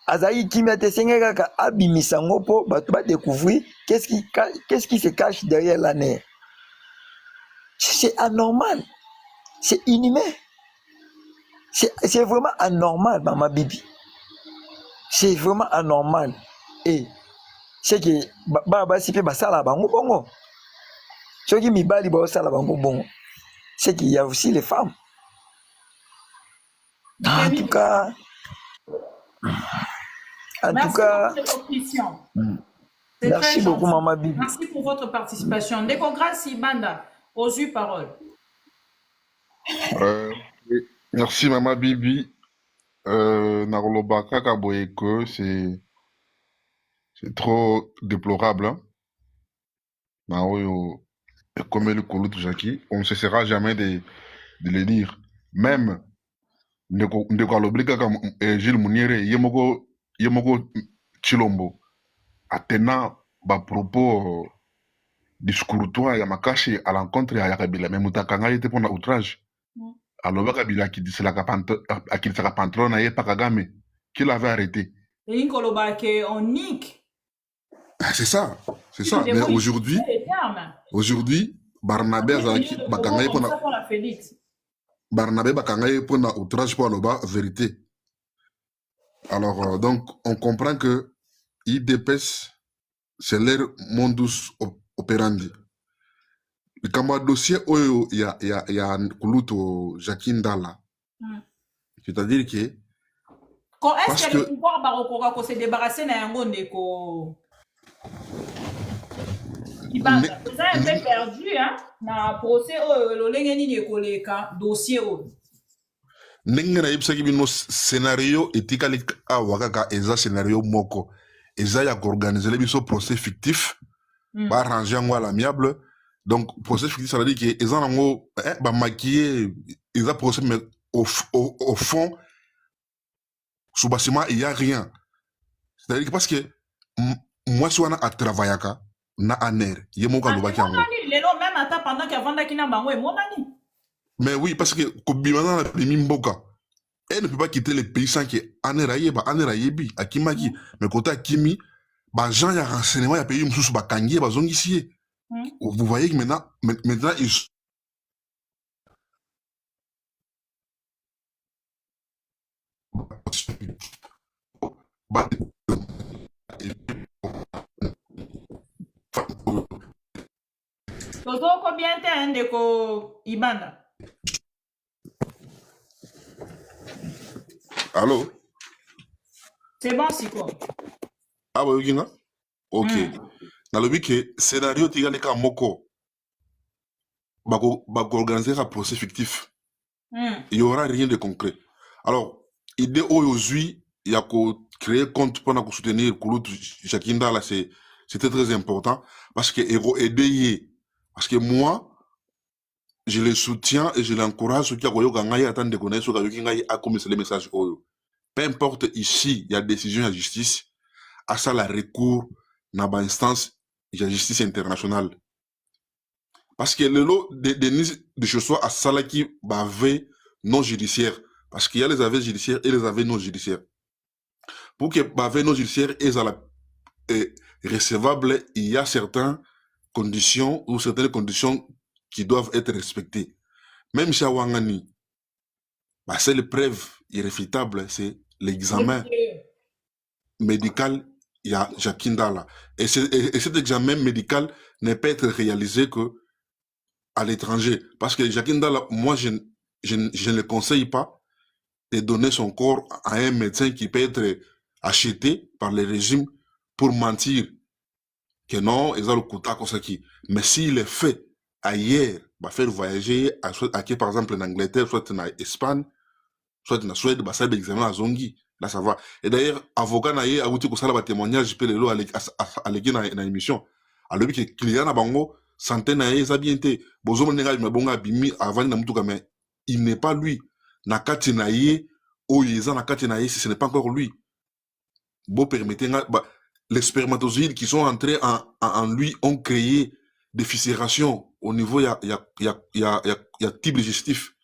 Azaï qui m'a tessenga ka abimisango po ba découvrir qu'est-ce qui se cache derrière la nerf. C'est anormal. C'est inhumain. C'est vraiment anormal maman bibi. C'est vraiment anormal et c'est que ba sipe ba sala bango bongo. Ceux qui mibali ba sala bango bongo. C'est qu'il y a aussi les femmes. En tout cas merci beaucoup, Maman Bibi. Merci pour votre participation. Décongrâce, Banda, aux yeux paroles. Merci, Maman Bibi. Narolobaka Kaboyeko, c'est trop déplorable. Hein? Comme le Koulout Jackie, on ne cessera jamais de le dire. Même de Kalobika comme Gilles Mouniere, Yemoko Chilombo, attenant ba propos discourtois ya makashi à l'encontre ya Kabila, mais Moutakanga était pour un outrage. Alors Kabila qui dit c'est la pantron na pas Kagame, qui l'avait arrêté. Et une kolobake on nique. C'est ça. Mais aujourd'hui, Barnabé Bakanga pour la Félix. Barnabé Bakangaye pour un outrage pour la vérité. Alors, donc, on comprend que IDPS, c'est leur modus operandi. Le Kamba dossier, il y a un Koulouto Jakinda là. C'est-à-dire que. Est-ce que le pouvoir Barokora se débarrasser d'un yango ndeko? Vous avez un peu perdu, hein? Dans le procès, le dossier. Nengena yebisaki bino scénario etikali awaka eza scénario moko eza ya organiser les biso procès fictif ba arranger ngo à l'amiable donc procès fictif ça veut dire que eza ngo ba maquiller eza procès mais au fond sous bâtiment il y a rien c'est-à-dire que parce que moi si on a travaillaka na aner yemo ka lobaki ngo lelo même ata pendant qu'avant d'akina bango et monani. Mais oui, parce que Kobimana a mis Mboka. Elle ne peut pas quitter le pays sans que Aner Ayebi, Akimaki. Mais côté Akimi, bah, Jean, il y a renseignement, il y a pays, Moussous, Bakangi, Bazong ici. Vous voyez que maintenant, ils Toto combien t'es ndeko Ibanda? Allô? C'est bon, c'est quoi? Ah, bah, oui, ok. Dans le but que scénario, tu as moko, organiser un procès fictif. Il n'y aura rien de concret. Alors, l'idée aujourd'hui, il y a créer compte pour soutenir Koulout Jakinda, là, c'était très important parce que aider. Parce que moi, je le soutiens et je l'encourage. Ceux qui attendent de connaître, ceux qui ont commis les messages. Peu importe ici, il y a décision de la justice. À ça, la recours dans l'instance de la justice internationale. Parce que le lot de choses à ça qui bave non judiciaire. Parce qu'il y a les aveux judiciaires et les aveux non judiciaires. Pour que bave non judiciaire est recevable, il y a certaines conditions ou certaines conditions qui doivent être respectées. Même chez Wangani, c'est la preuve irréfutable, c'est l'examen médical, il y a Jakindala. Et cet examen médical ne peut être réalisé que à l'étranger. Parce que Jakindala, moi, je ne conseille pas de donner son corps à un médecin qui peut être acheté par le régime pour mentir que non, ils ont le quota comme ça qui. Mais s'il est fait ailleurs, va faire voyager par exemple en Angleterre, soit en Espagne, soit en Suède, ça va examen à Zongi. Là, ça va. Et d'ailleurs, avocat naïe a outil que ça va témoignage, peut le à l'équipe dans l'émission. Alors, que client à Bango, santé naïe, ça bien été. Bozo menega, mais bon, bimi, avant de m'outou mais il n'est pas lui. Nakati naïe, oyeza nakati naïe, si ce n'est pas encore lui. Bon, permettez, les spermatozoïdes qui sont entrés en lui ont créé des fissurations au niveau, il y a type digestif.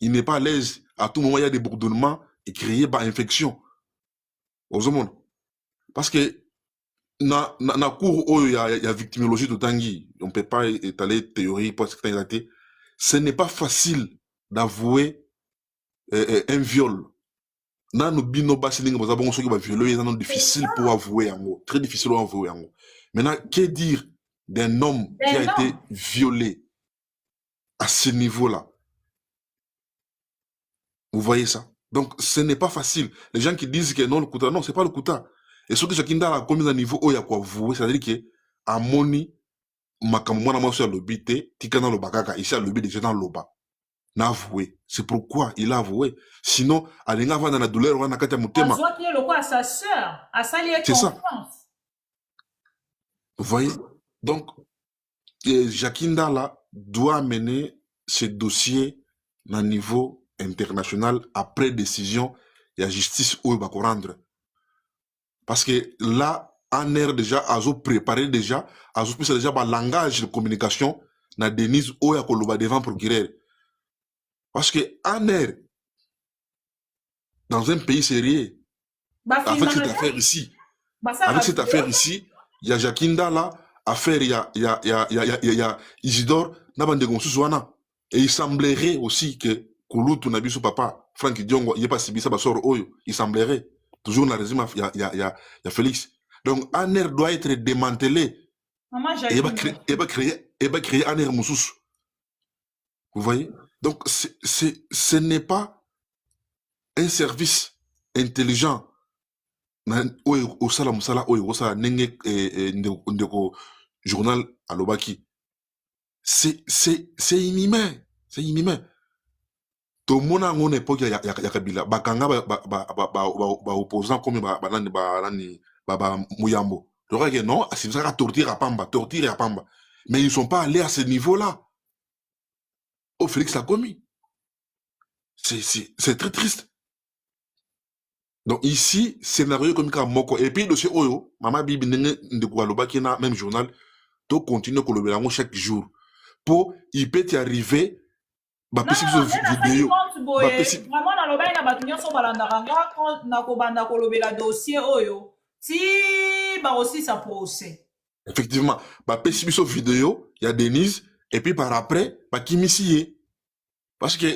Il n'est pas à l'aise. À tout moment, il y a des bourdonnements et créé par infection. Aux hommes. Parce que, na cours où il y a victimologie de Tanguy, on ne peut pas étaler théorie pour ce que tu ce n'est pas facile d'avouer un viol. Nan no bino basilinga baza bongo soki ba violer c'est difficile pour avouer en gros, très difficile à avouer en gros. Maintenant, que dire d'un homme qui a été violé à ce niveau-là? Vous voyez ça? Donc, ce n'est pas facile. Les gens qui disent que non, le Kouta, non, c'est pas le Kouta. Et ce que Jakinda a commis à niveau où il y a quoi avouer, c'est-à-dire que à Moni, makamwana moi sur le bité, tikana le bakaka, ici à le bité déjà dans le bas. N'a avoué. C'est pourquoi il a avoué. Sinon, alinga va dans la douleur, on a kata mutema. À sa sœur, à sa liée confiance. Vous voyez? Donc, Jakinda là doit mener ce dossier à niveau international après décision et la justice où il va rendre. Parce que là, en air déjà, Azo préparé déjà, Azo plus déjà par langage de communication, na Denise où il y a devant procureur. Parce que en air, dans un pays sérieux, avec cette affaire ici, il y a Jakinda là, affaire, il y a Isidore, et il semblerait aussi que Kouloutou n'a son papa, Franck Diongo, il n'y a pas si ça sort Oyo, il semblerait, toujours dans le régime, il y a Félix. Donc, un air doit être démantelé. Et il va créer un air moussous. Vous voyez? Donc, ce n'est pas un service intelligent. Au Salamoussala, au journal à l'Obaki. C'est inhumain. C'est inhumain. Tout le monde a une époque, il y a Kabila. Bakanga, opposant comme Mouyambo. Le non, c'est ça, torture à Pamba. Mais ils ne sont pas allés à ce niveau-là. Oh, Félix l'a commis. C'est très triste. Donc ici, scénario comme Moko. Et puis, le dossier Oyo, Maman Bibi de Koualoba, même journal, tu continues à le chaque jour. Pour, il peut y arriver, vidéo. boye vraiment na loba na batu nyonso balandaka nga na kobanda kolobela dossier oyo ti ba aussi sa procès. Effectivement, bapesi biso vidéo, il y a Denise et puis par après bakimisi parce que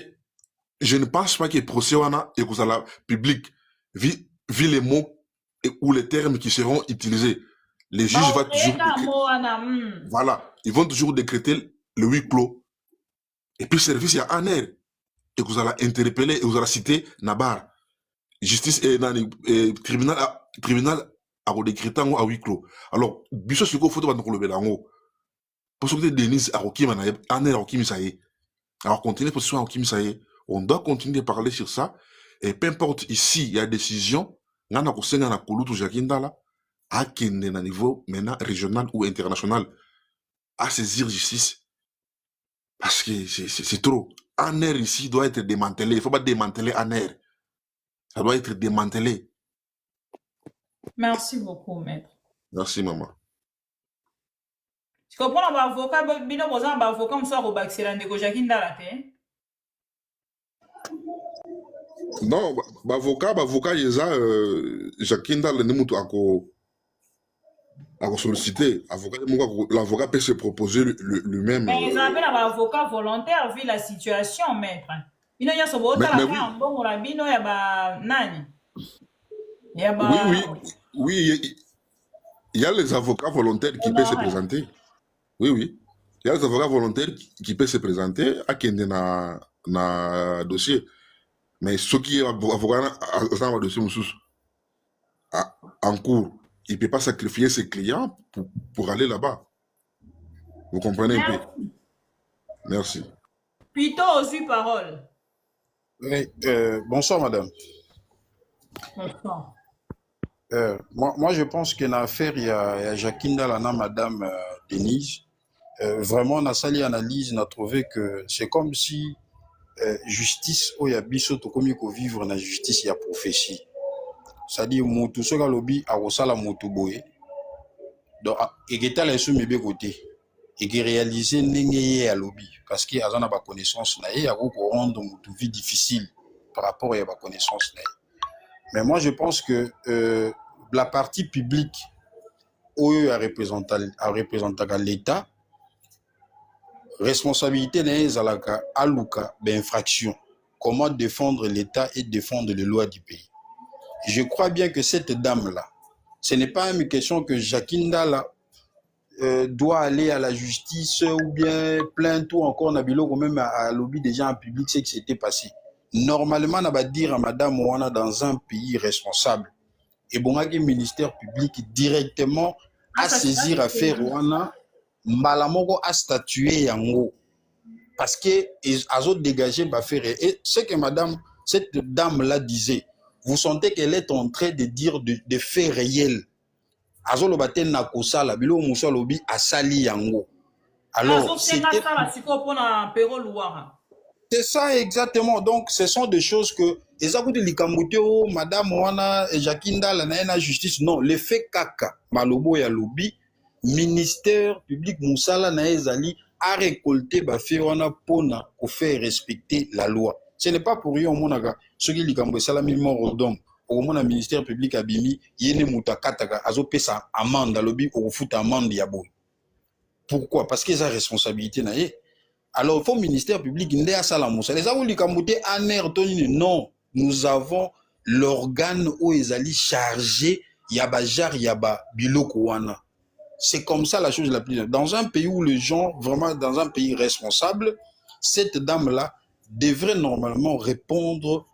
je ne pense pas que procès wana et que ça la public vu les mots ou les termes qui seront utilisés. Les juges vont toujours voilà, ils vont toujours décréter le huis clos. Et puis service il y a un air et vous allez interpeller et vous allez citer Nabar. Justice et tribunal a décrété à huis clos. Alors, biso siko photo va nous lever là-haut. Pour ce que Denise a okima na un air okimi ça y est. Alors continuer pour ce okimi ça y est. On doit continuer de parler sur ça et peu importe ici il y a décision ngana ko senga na kulutu Jakindala à kende na niveau maintenant régional ou international à saisir justice parce que c'est trop. Un air ici doit être démantelé. Il ne faut pas démanteler un air. Ça doit être démantelé. Merci beaucoup, maître. Merci, maman. Tu comprends l'avocat, bino boza l'avocat, on soit au Baxelan de Jakindala, non, l'avocat, il y a Jakindala, à solliciter. L'avocat peut se proposer lui-même. Mais ils appellent un avocat volontaire vu la situation, maître. Il y a ce bon oui, il y a les avocats volontaires qui peuvent se présenter. Oui. Il y a les avocats volontaires qui peuvent se présenter à Kende na dossier. Mais ceux qui sont avocats dans le dossier en cours, il ne peut pas sacrifier ses clients pour aller là-bas. Vous comprenez un peu? Merci. Plutôt aux eu parole. Oui, bonsoir, madame. Bonsoir. Moi, je pense qu'il y a une affaire, il y a Jakindala, madame Denise. Vraiment, on a sali analyse, on a trouvé que c'est comme si justice, où il y a biso, tout comme il faut vivre dans la justice, il y a prophétie. C'est-à-dire, tout ce que lobby a reçu la moto boye. Donc, il y a les sous mes côtés. Et qui réalise n'engagé à lobby. Parce qu'il y a une connaissance, il y a rendre une vie difficile par rapport à la connaissance. Mais moi, je pense que la partie publique, où a représenté l'État, responsabilité n'est à l'ouka d'infraction. Comment défendre l'État et défendre les lois du pays. Je crois bien que cette dame-là, ce n'est pas une question que Jakindala doit aller à la justice ou bien plainte ou encore Nabilo ou même à lobby des gens en public, c'est que c'était passé. Normalement, on va dire à madame Ouana dans un pays responsable et bon, le ministère public directement à saisir affaire Ouana, Malamoko a statué Yango parce que ils ont dégagé l'affaire. Et ce que cette dame-là disait, vous sentez qu'elle est en train de dire des faits réels. Azolo baten na kosala bilo muso lobi asali yango. Alors c'est ça exactement. Donc ce sont des choses que ezakuti likamuteo madame wana Jakindala na justice non le fait kaka malobo ya lobi ministère public musala na ezali a récolté ba fait wana pona pour faire respecter la loi. Ce n'est pas pour rien monaka ce qui likambo sala mort d'homme. Au moins, le ministère public a bimi, yene mutakataka, azo pesa amende, lobby, ou fout amende yabo. Pourquoi? Parce qu'ils ont responsabilité naie. Alors, il faut ministère public, n'de a salamoussa. Les avons likamouté en air, non. Nous avons l'organe où ils allaient charger yaba jar yaba biloko wana. C'est comme ça la chose la plus. Dans un pays où les gens, vraiment dans un pays responsable, cette dame-là devrait normalement répondre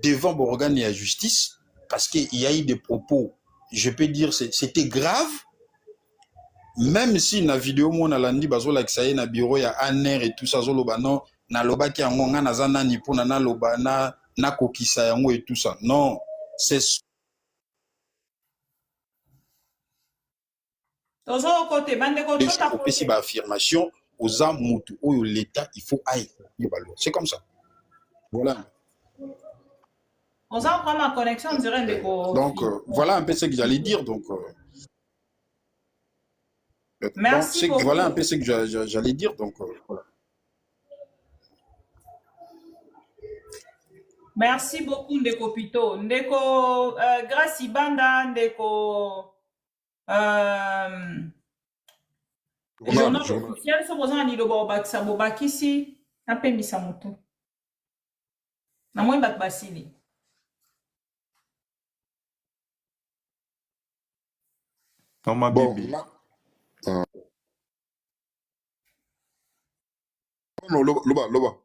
devant l'organe et la justice. Parce qu'il y a eu des propos, je peux dire, c'était grave. Même si dans la vidéo, on a dit que dans le bureau, il y a un air et tout ça, na loba ki yango nga nazana ni pona na loba na kokisa yango et tout ça. Non, c'est c'est affirmation aux amutu où l'État il faut aille. C'est comme ça. Voilà. On s'en prend ma connexion, on dirait des donc, voilà un peu ce que j'allais dire. Donc, merci donc, voilà un peu ce que j'allais dire. Donc, voilà. Merci beaucoup, Ndeko Pito. Ndeko Gracie Banda, Ndeko journal officiel, c'est pour ça que nous avons ici, un peu mis à moto. Na moi, bat basili. Non, ma bibi. Non, loba.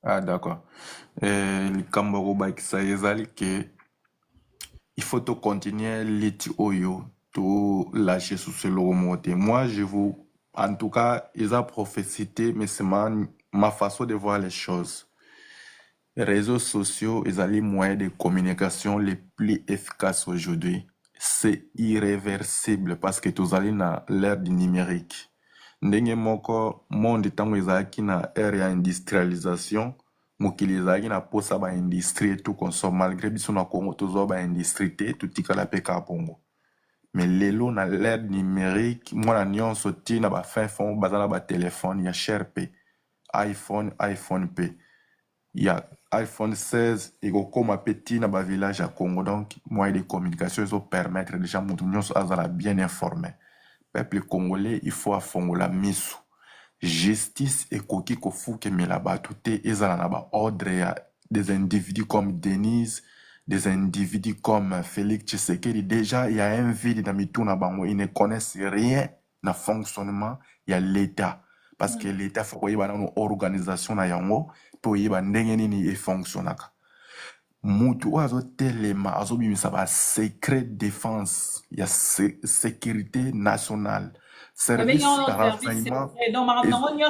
Ah, d'accord. Le Kambaroba qui ça que il faut te continuer l'iti oyo, tout lâcher sous ce remonter. Moi, en tout cas, ils ont prophécité, mais c'est ma façon de voir les choses. Les réseaux sociaux, ils ont les moyens de communication les plus efficaces aujourd'hui. C'est irréversible parce que tous allez dans l'ère du numérique. Ndenge moko monde tango ezalaki na ère ya industrialisation, mokili ezalaki na posa ba industrie tout consomme malgré biso na Congo tozo ba industrie te tutikala pe ka bongo. Mais lelo na l'ère numérique, mwana nyonso ti na ba fin fond bazala ba téléphone ya cher pe iPhone pe. Ya iPhone 16 et comme petit na ba village à Congo, donc moyen de communication ils permettre déjà mutu nyonso azala bien informé. Peuple congolais, il faut affongo la misu. Justice et koki kofuke melaba tout ezala ba ordre des individus comme Denise, des individus comme Félix Tshisekedi. Déjà, il y a un vide dans mituna bango, ils ne connaissent rien na fonctionnement, il y a l'État. Parce que l'État faut qu'il y ait une organisation na yango pour y ait ndenge nini e fonctionnaka. Mutu azo telema azo bimisa ba secret défense, il y a sécurité nationale, service de renseignement.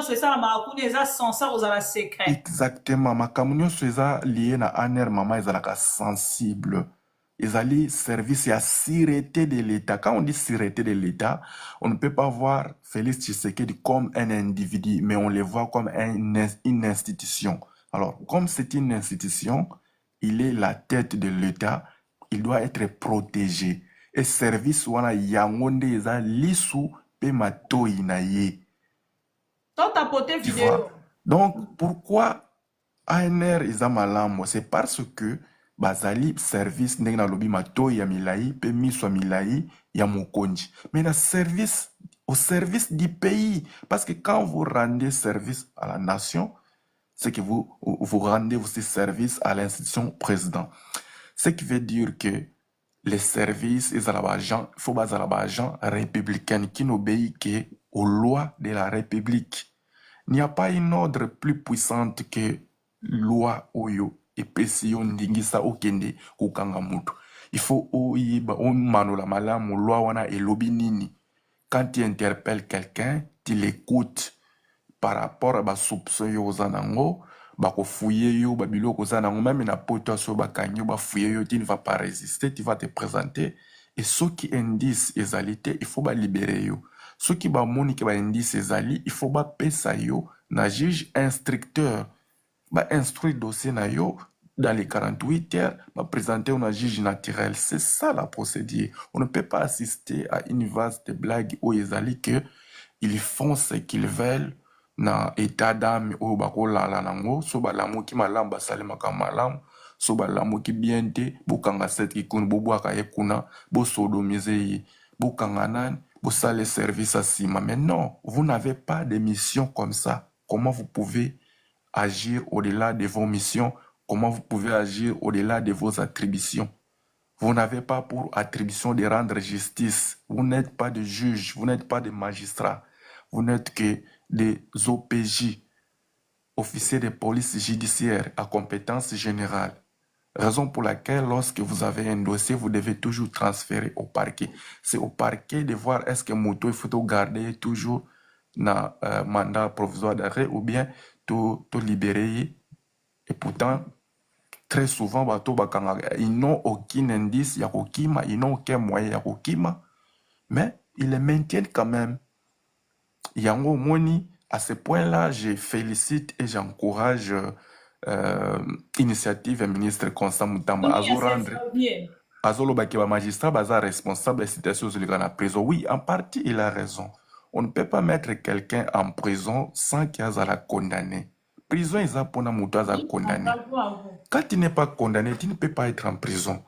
C'est ça, la censé aux la secret. Exactement, ma camunion c'est lié na aner mama ezalaka sensible. Ezali service à sûreté de l'État. Quand on dit sûreté de l'État, on ne peut pas voir Félix Tshisekedi comme un individu, mais on le voit comme une institution. Alors, comme c'est une institution, il est la tête de l'État, il doit être protégé. Et service wana yangonde eza lisu pe matoi na ye. Donc pourquoi ANR eza malamu? C'est parce que bazali service ndenge na lobi matoi ya milai pe miso milai ya mokonji. Mais na service au service du pays, parce que quand vous rendez service à la nation, c'est que vous rendez aussi service à l'institution président. Ce qui veut dire que les services, il faut des agents républicains qui n'obéissent qu'aux lois de la République. Il n'y a pas une ordre plus puissante que loi Oyo et PCO Ndingisa Okende Kukangamutu. Il faut manola malamu loi wana et lobinini. Quand tu interpelles quelqu'un, tu l'écoutes. Par rapport à ba soupçon yo zanango ba ko fouiller yo ba biloko zanango même na poto so ba kanyo ba fouiller yo, tu ne vas pas résister, tu vas te présenter et ceux qui indice ezalité il faut ba libérer yo, ceux qui ba moni ki ba indice ezali il faut ba pesa yo na juge instructeur ba instruire dossier na yo dans les 48 heures ba présenter au juge naturel. C'est ça la procédure. On ne peut pas assister à une vaste blague où ezali que ils font ce qu'ils veulent na état d'âme o bakola la nango so balamu ki malamu basalema ka malamu so balamu ki biente bokanga set ki kun bobwaka ye kuna bo sodomiser ye bokanga nan bo sale service à sima. Mais non, vous n'avez pas de mission comme ça. Comment vous pouvez agir au-delà de vos missions? Comment vous pouvez agir au-delà de vos attributions? Vous n'avez pas pour attribution de rendre justice. Vous n'êtes pas de juge, vous n'êtes pas de magistrat. Vous n'êtes que des OPJ, officiers de police judiciaire à compétence générale. Raison pour laquelle, lorsque vous avez un dossier, vous devez toujours transférer au parquet. C'est au parquet de voir est-ce que Moto il faut garder toujours na mandat provisoire d'arrêt ou bien tout libérer. Et pourtant, très souvent, ils n'ont aucun indice, ils n'ont aucun moyen, mais ils les maintiennent quand même. Yango Moni, à ce point-là, je félicite et j'encourage l'initiative du ministre Constant Moutamba. Azolo Bakeba magistrat, baza responsable de la situation de la prison. Oui, en partie, il a raison. On ne peut pas mettre quelqu'un en prison sans qu'il y ait à la condamner. prison est pour na moutaza condamné. Quand tu n'es pas condamné, tu ne peux pas être en prison.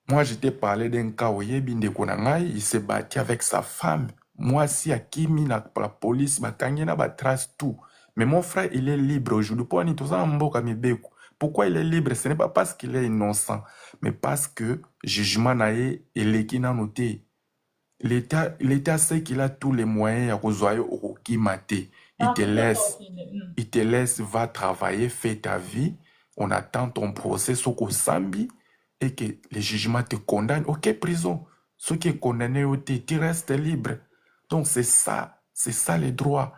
Moi, je t'ai parlé d'un cas où il s'est battu avec sa femme. Moi, si à Kimi, la police, ma trace tout. Mais mon frère, il est libre aujourd'hui. Pourquoi il est libre? Ce n'est pas parce qu'il est innocent, mais parce que jugement naïe et l'équina noté. L'État sait qu'il a tous les moyens à rejoindre au Kimate. Il te laisse, va travailler, fais ta vie. On attend ton procès, Soko Sambi, et que le jugement te condamne. Ok, prison. Ce qui est condamné, tu restes libre. Donc c'est ça les droits.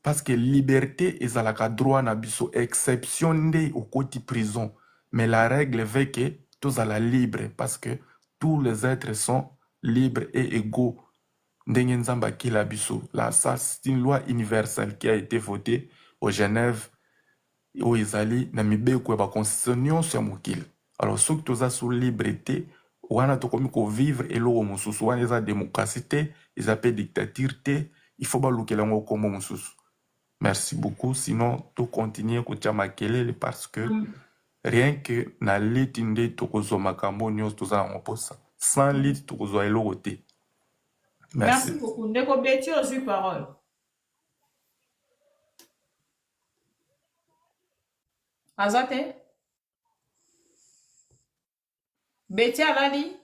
Parce que liberté est à la droit nabiso exception au côté prison. Mais la règle veut que tous à la libre parce que tous les êtres sont libres et égaux. Là, ça, c'est une loi universelle qui a été votée au Genève, au Isali, Namibé, la constitution sur Moukil. Alors, ceux qui sont sous liberté, on a tout vivre et l'eau, on a la démocratie, ils appellent dictature, il faut pas que l'on comme Merci beaucoup, sinon, tout continue parce que rien que na litinde tokozo makambo nyos toza en posa. Sans lit tokozo elote. Merci beaucoup. Ndeko Betty aux eu parole. Azate? Betty Alali?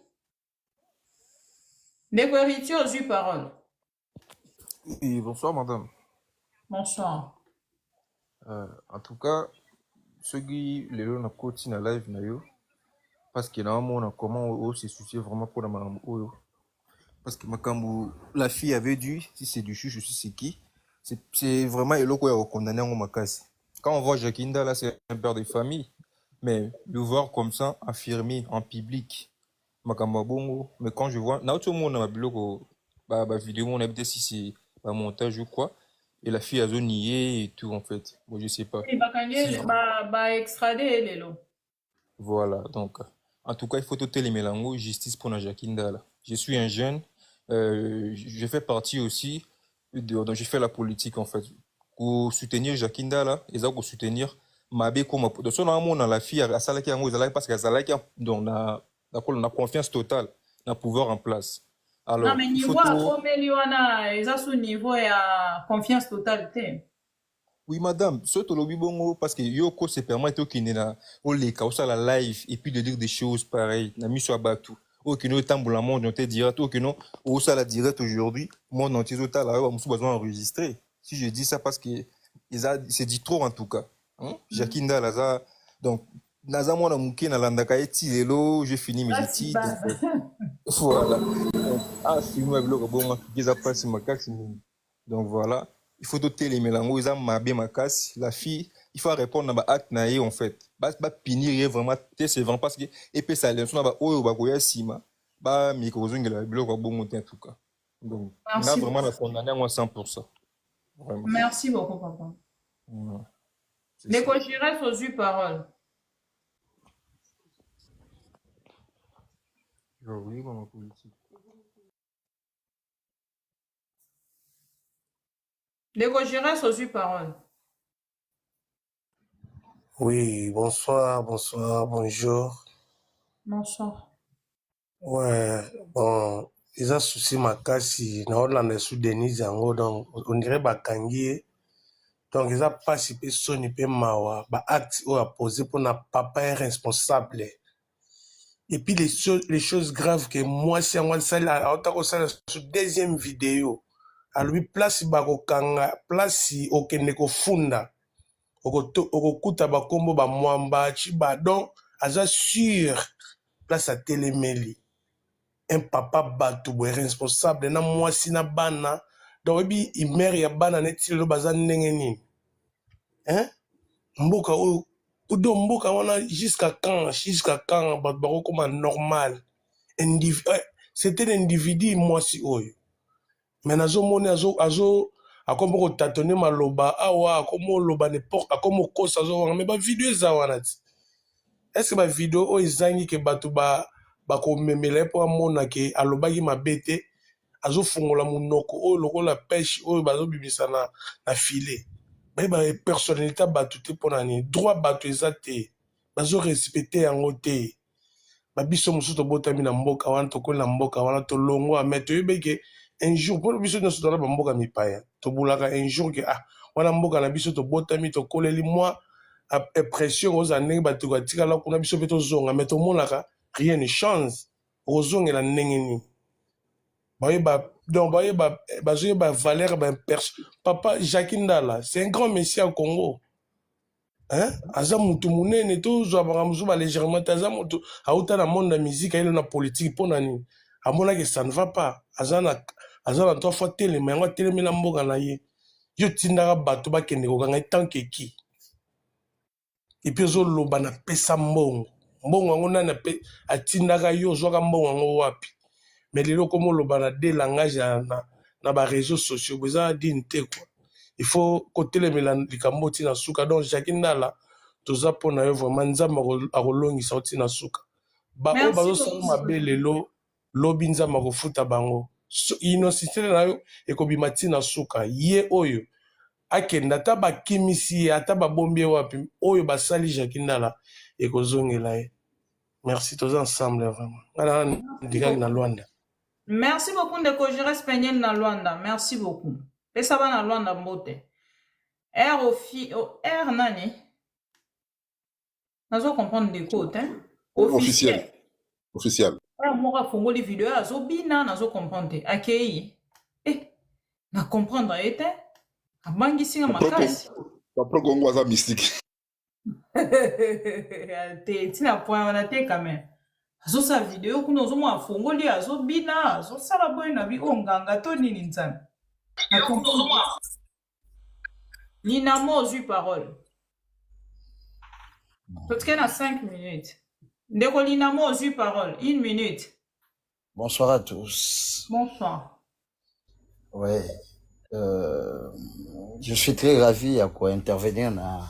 Ndeko Eriti aux eu parole. Oui, bonsoir madame. Bonsoir. En tout cas, ceux qui les gens na live na yo parce que normalement on a comment se soucier vraiment pour la madame Oyo. Parce que la fille avait dit, si c'est du juge, si c'est qui, c'est vraiment le qui a condamné en Makasi. Quand on voit Jakinda, là, c'est un père de famille, mais le voir comme ça, affirmé en public, mais quand je vois, tout le monde a ma vidéo, on a dit si c'est un montage ou quoi, et la fille a nié et tout, en fait. Moi, je sais pas. Extrader les lots. Voilà, donc, en tout cas, il faut tout les mélanges, justice pour la Jakinda, là. Je suis un jeune, je fais partie aussi, donc je fais la politique en fait. Pour soutenir Jakinda là, ils ont pour soutenir Mabé comme de son amour dans la fille à Salaki Ango, parce qu'à Salaki donc on a confiance totale dans le pouvoir en place. Alors, non mais niveau à Comeliwana, ils ont sous niveau et à confiance totale. Oui madame, ce lobby bongo parce que Yoko se permet au Kinena, au leka, au la live et puis de dire des choses pareilles, n'a mis sur Batou. Ok, nous sommes dans le monde entier direct. Ok, non, au ça la direct aujourd'hui. Monde entier total, là, on a besoin d'enregistrer. Si je dis ça parce que c'est dit trop en tout cas. Jakinda Laza, donc Naza moi na muke na landaka eti lelo, je finis mes études. Voilà. Ah, si moi bloc bon, qu'ils passé ma casse. Donc voilà, il faut doter les mélanges. Ils ont mabé ma casse. La fille, il faut répondre à l'acte naïe en fait. Pas pinir vraiment c'est vraiment parce que et puis ça les ba oyo ba koya sima ba mikozongela biloko bon en tout cas. Donc on a vraiment la condamné moi 100%. Vraiment. Merci beaucoup papa. Les cochirets aux eu parole. Oui, dans la politique. Les cochirets aux eu parole. Oui, bonsoir, bonjour. Bonsoir. Ouais, bon, ils ont souci ma casse, na Hollande sous Denise yango, donc on dirait bakangi. Donc ils ont participé son ipé mawa, ba acte ou a posé pour na papa est responsable. Et puis les choses graves que moi si on ça là, on ça sur deuxième vidéo. À lui place bakokanga, place okende ko funda. Okokuta bakombo ba mwamba chiba donc aza sur place à Télémeli un papa bato boy responsable na mwasi na bana donc bi mère ya bana neti lo baza ndenge nini mboka oyo udo mboka wana jusqu'à quand bato bakokoma normal c'était l'individu mwasi oyo mais nazomona azo akomo kotatone maloba awa akomo loba n'importe akomo kosa zo mais ba vidéo za wana ti est-ce que ba vidéo o ezangi ke bato ba komemela po amona ke alobaki mabe te azofungola munoko oyo lokola pêche oyo bazobimisa na filet personnalité bato te mpona nini droit bato eza te bazorespecte yango te babiso mosusu tobotami na mboka wana tokoli na mboka wana tolongwa me toyebeke un jour mpo biso nyonso toza bamboka mipaya tobulaka un jour ke wana mboka na biso tobotami tokoleli mwa impression kozala ndenge bato batikala kuna biso mpe tozonga me tomonaka rien ne change okozongela ndenge nini donc bazoyeba valeur papa Jacques Ndala c'est un grand messie au Congo. Aza mutu munene tozwa bakamuzu balégèrement aza mutu auta na monde de musique aile na politique mpo nani amona que ça ne va pas aza na 3 fois telema yango atelemi na mboka na ye yo tindaka bato bakende kokanga tanke ki epuis ozoloba na pesa mbongo yango nani atindaka yo ozwaka mbongo yango wapi mais lelo komo oloba na de langage na baréseaux sociaux boza dine te quoi. Il faut kotelemela likambo tina suka donc Jacques Ndala toza pona yo vraiment nzambe akolongisa otina suka oyo bazosala mabe lelo lobi nzambe akofuta bango inosité na yo ekobima tina suka ye oyo akenda ata bakimisi ye ata babombi ye wapi oyo basali Jacques Ndala ekozongela ye. Merci toza ensemble vraiment ngana ndikaki na Luanda. Merci beaucoup ndeko je reste peigné na Luanda. Merci beaucoup. Et ça va dans Luanda mbote. R nani? Nazo comprendre des côtes, hein? Officiel. R mora fongo les vidéos azo bina nazo comprendre. Akei. Na comprendre ete. Abangi singa makasi. Après Congo ça mystique. Tina point on a té quand même. Azo sa vidéo kuno zo mo fongo li azo bina azo sala boy na bi onganga to nini nzana. Linamo aux parole. Peut-être qu'elle a 5 minutes. Ndeko Linamo aux parole. 1 minute. Bonsoir à tous. Bonsoir. Ouais. Je suis très ravi à quoi intervenir dans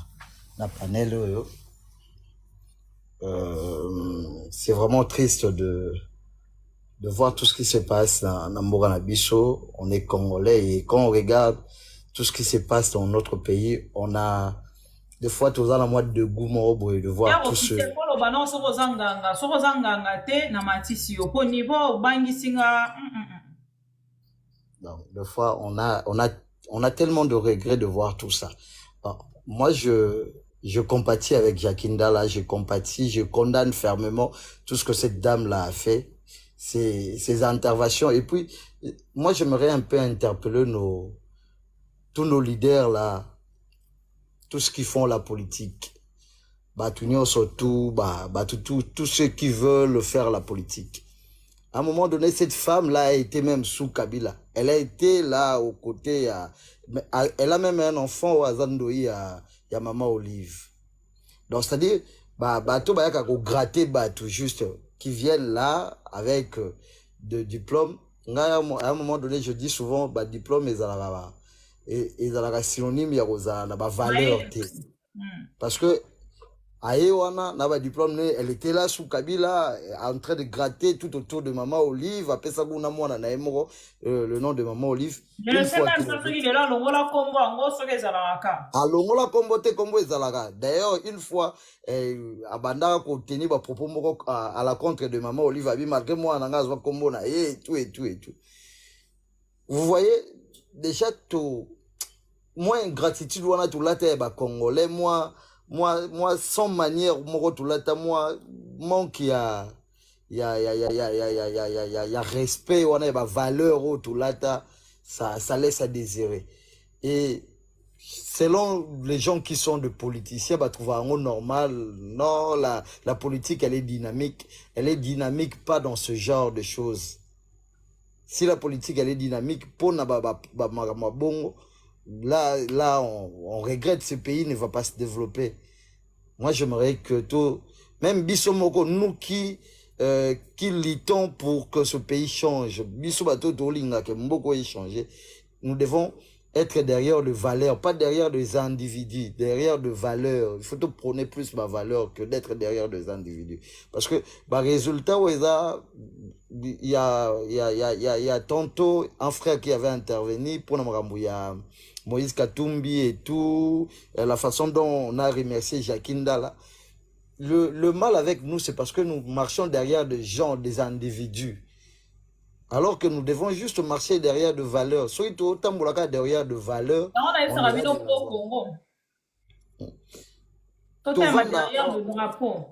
le panel. C'est vraiment triste de voir tout ce qui se passe dans Mboganabiso. On est Congolais et quand on regarde tout ce qui se passe dans notre pays, on a des fois tous la moitié de goût de voir tout ce... Donc, des fois, on a tellement de regrets de voir tout ça. Alors, moi, je compatis avec Jacques Ndala, je condamne fermement tout ce que cette dame-là a fait, ses interventions. Et puis, moi, j'aimerais un peu interpeller tous nos leaders là, tous ceux qui font la politique. Surtout, tous ceux qui veulent faire la politique. À un moment donné, cette femme-là a été même sous Kabila. Elle a été là aux côtés, elle a même un enfant au Azandoï, à Maman Olive. Donc, c'est-à-dire, gratter, juste, qui viennent là avec de diplômes. À un moment donné, je dis souvent, diplôme, ils ont la synonyme, il y a la valeur. Parce que, Aïwana, n'a pas diplôme, elle était là sous Kabila, en train de gratter tout autour de Maman Olive. Après ça, le nom de Maman Olive. Je ne sais même pas qu'il est là, Longola Combo, en gros, Zalaka. Ah, Longola Combo, te Combo et Zalaka. D'ailleurs, une fois, Abanda a obtenu des propos à la contre de Maman Olive, malgré moi, on a Combo, et tout. Vous voyez, déjà, tout, moi, gratitude, on a tout là, Congolais, moi, sans manière, moi, qui y a respect, on a valeur, tout là, ça laisse à désirer. Et selon les gens qui sont de politiciens, trouver un mot normal. Non, la politique, elle est dynamique. Elle est dynamique pas dans ce genre de choses. Si la politique, elle est dynamique, pour là, on regrette ce pays ne va pas se développer. Moi, j'aimerais que tout, même Bissomoko, nous qui luttons pour que ce pays change, Bissobato Tolinga, que Mboko ait changé, nous devons être derrière de valeurs, pas derrière des individus, derrière de valeurs. Il faut prôner plus ma valeur que d'être derrière des individus. Parce que, résultat, il y a tantôt un frère qui avait intervenu pour Moïse Katumbi et tout, la façon dont on a remercié Jakinda là. Le mal avec nous, c'est parce que nous marchons derrière des gens, des individus. Alors que nous devons juste marcher derrière de valeurs. Soit autant derrière de valeurs. On a eu ça au Congo. Totalement derrière le drapeau.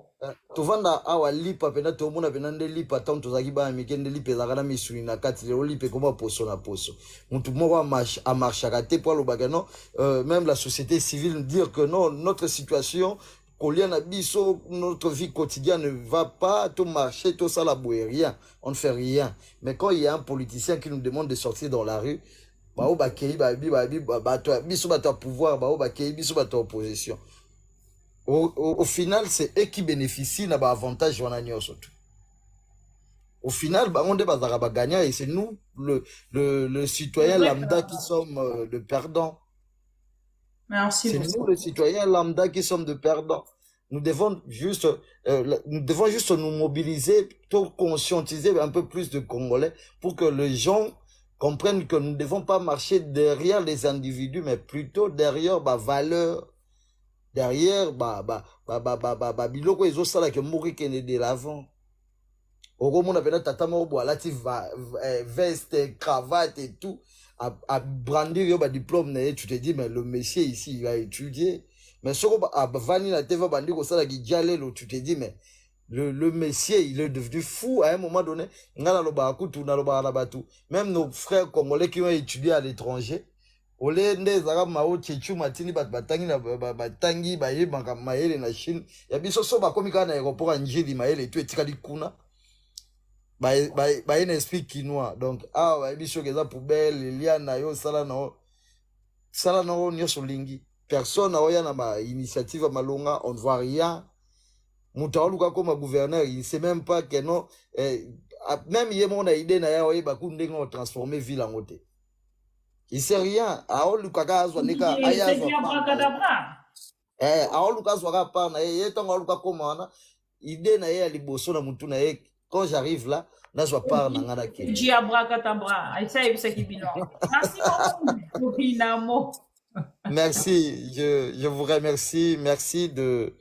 Tovanda awa lipa pena tomona pena nde lipa tant tozaki ba mikende lipa ezaka misuni na kati le lipa koma poso na poso. Mutu moko a marche raté pour le bagano, même la société civile dire que non, notre situation notre vie quotidienne ne va pas, tout marcher, tout ça, rien. On ne fait rien. Mais quand il y a un politicien qui nous demande de sortir dans la rue, opposition. Au final, c'est eux qui bénéficient d'un avantage. Au final, on est gagnant et c'est nous, le citoyen lambda, qui sommes de perdants. Merci. C'est nous, les citoyens lambda, qui sommes de perdants. Nous devons juste nous mobiliser pour conscientiser un peu plus de Congolais pour que les gens comprennent que nous ne devons pas marcher derrière les individus, mais plutôt derrière ma valeur, derrière biloko ezosala ke mori kene de l'avant. Au monde appelle tata moko alati veste, cravate et tout. À brandir yo diplôme, tu te dis, mais le monsieur ici, il a étudié. Mais ce que Vani la TV bandi ko sala ki dialelo, tu te dis, mais le monsieur, il est devenu fou à un moment donné. Même nos frères congolais qui ont étudié à l'étranger, ole nde zaka mao chechu matini batangi na batangi baye maele na Chine. Ya biso so ba komika na aéroport njili maele tu etikali kuna. Ba une esprit quinois. Donc biso keza poubelle elia na yo sala na nyoso lingi. Personne n'a rien à ma initiative à Malonga, on ne voit rien. Moutaoluka comme gouverneur, il ne sait même pas que non, même il y a mon idée na yaoye bakunde ngo transformer ville en côté. Il sait rien. Aoluka azwa neka aya aoluka azwa pa na ye tonga aoluka komana idée na ye liboso na mutu na ye. Quand j'arrive là, là je pars na ngana ke. Merci, je vous remercie. Merci de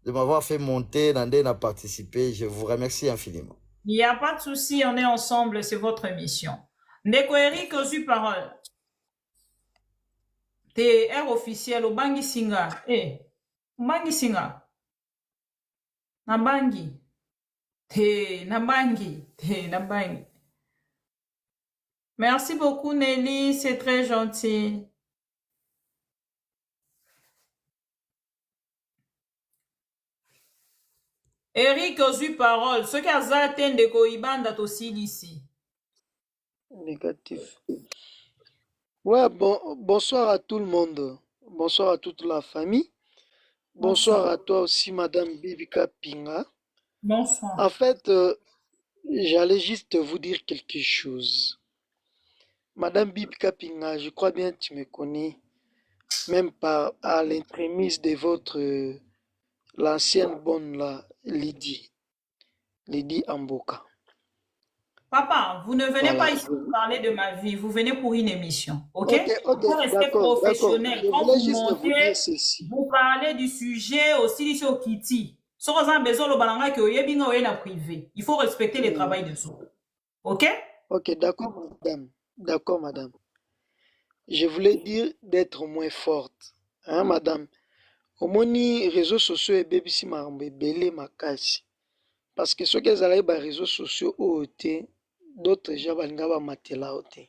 m'avoir fait monter, d'en participer. Je vous remercie infiniment. Il n'y a pas de souci, on est ensemble, c'est votre mission. Ndeko Eric, aux parole. T'es air officiel au Bangi Singa. Bangi Singa. Nabangi. Nabangi. Merci beaucoup, Nelly, c'est très gentil. Eric ozwi parole. Ce qui a zaten de Koibanda aussi ici. Négatif. Ouais, bonsoir à tout le monde. Bonsoir à toute la famille. Bonsoir à toi aussi, Madame Bibika Pinga. Bonsoir. En fait, j'allais juste vous dire quelque chose. Madame Bibika Pinga, je crois bien que tu me connais, même à l'entremise de votre... l'ancienne bonne là, Lydie Amboka. Papa, vous ne venez pas ici pour parler de ma vie, vous venez pour une émission, ok? Vous restez d'accord, professionnel. je Quand voulais vous juste vous montez, dire ceci. vous parlez du sujet aussi sur Kitty. Si vous avez besoin de balanga que vous avez privé, il faut respecter le travail de soi, ok? Ok, d'accord, madame. D'accord, madame. Je voulais dire d'être moins forte, hein, madame. Au moni réseaux sociaux et BBC marambe belé makasi parce que ceux qui ont les réseaux sociaux ont été d'autres gens balinga ba matela ote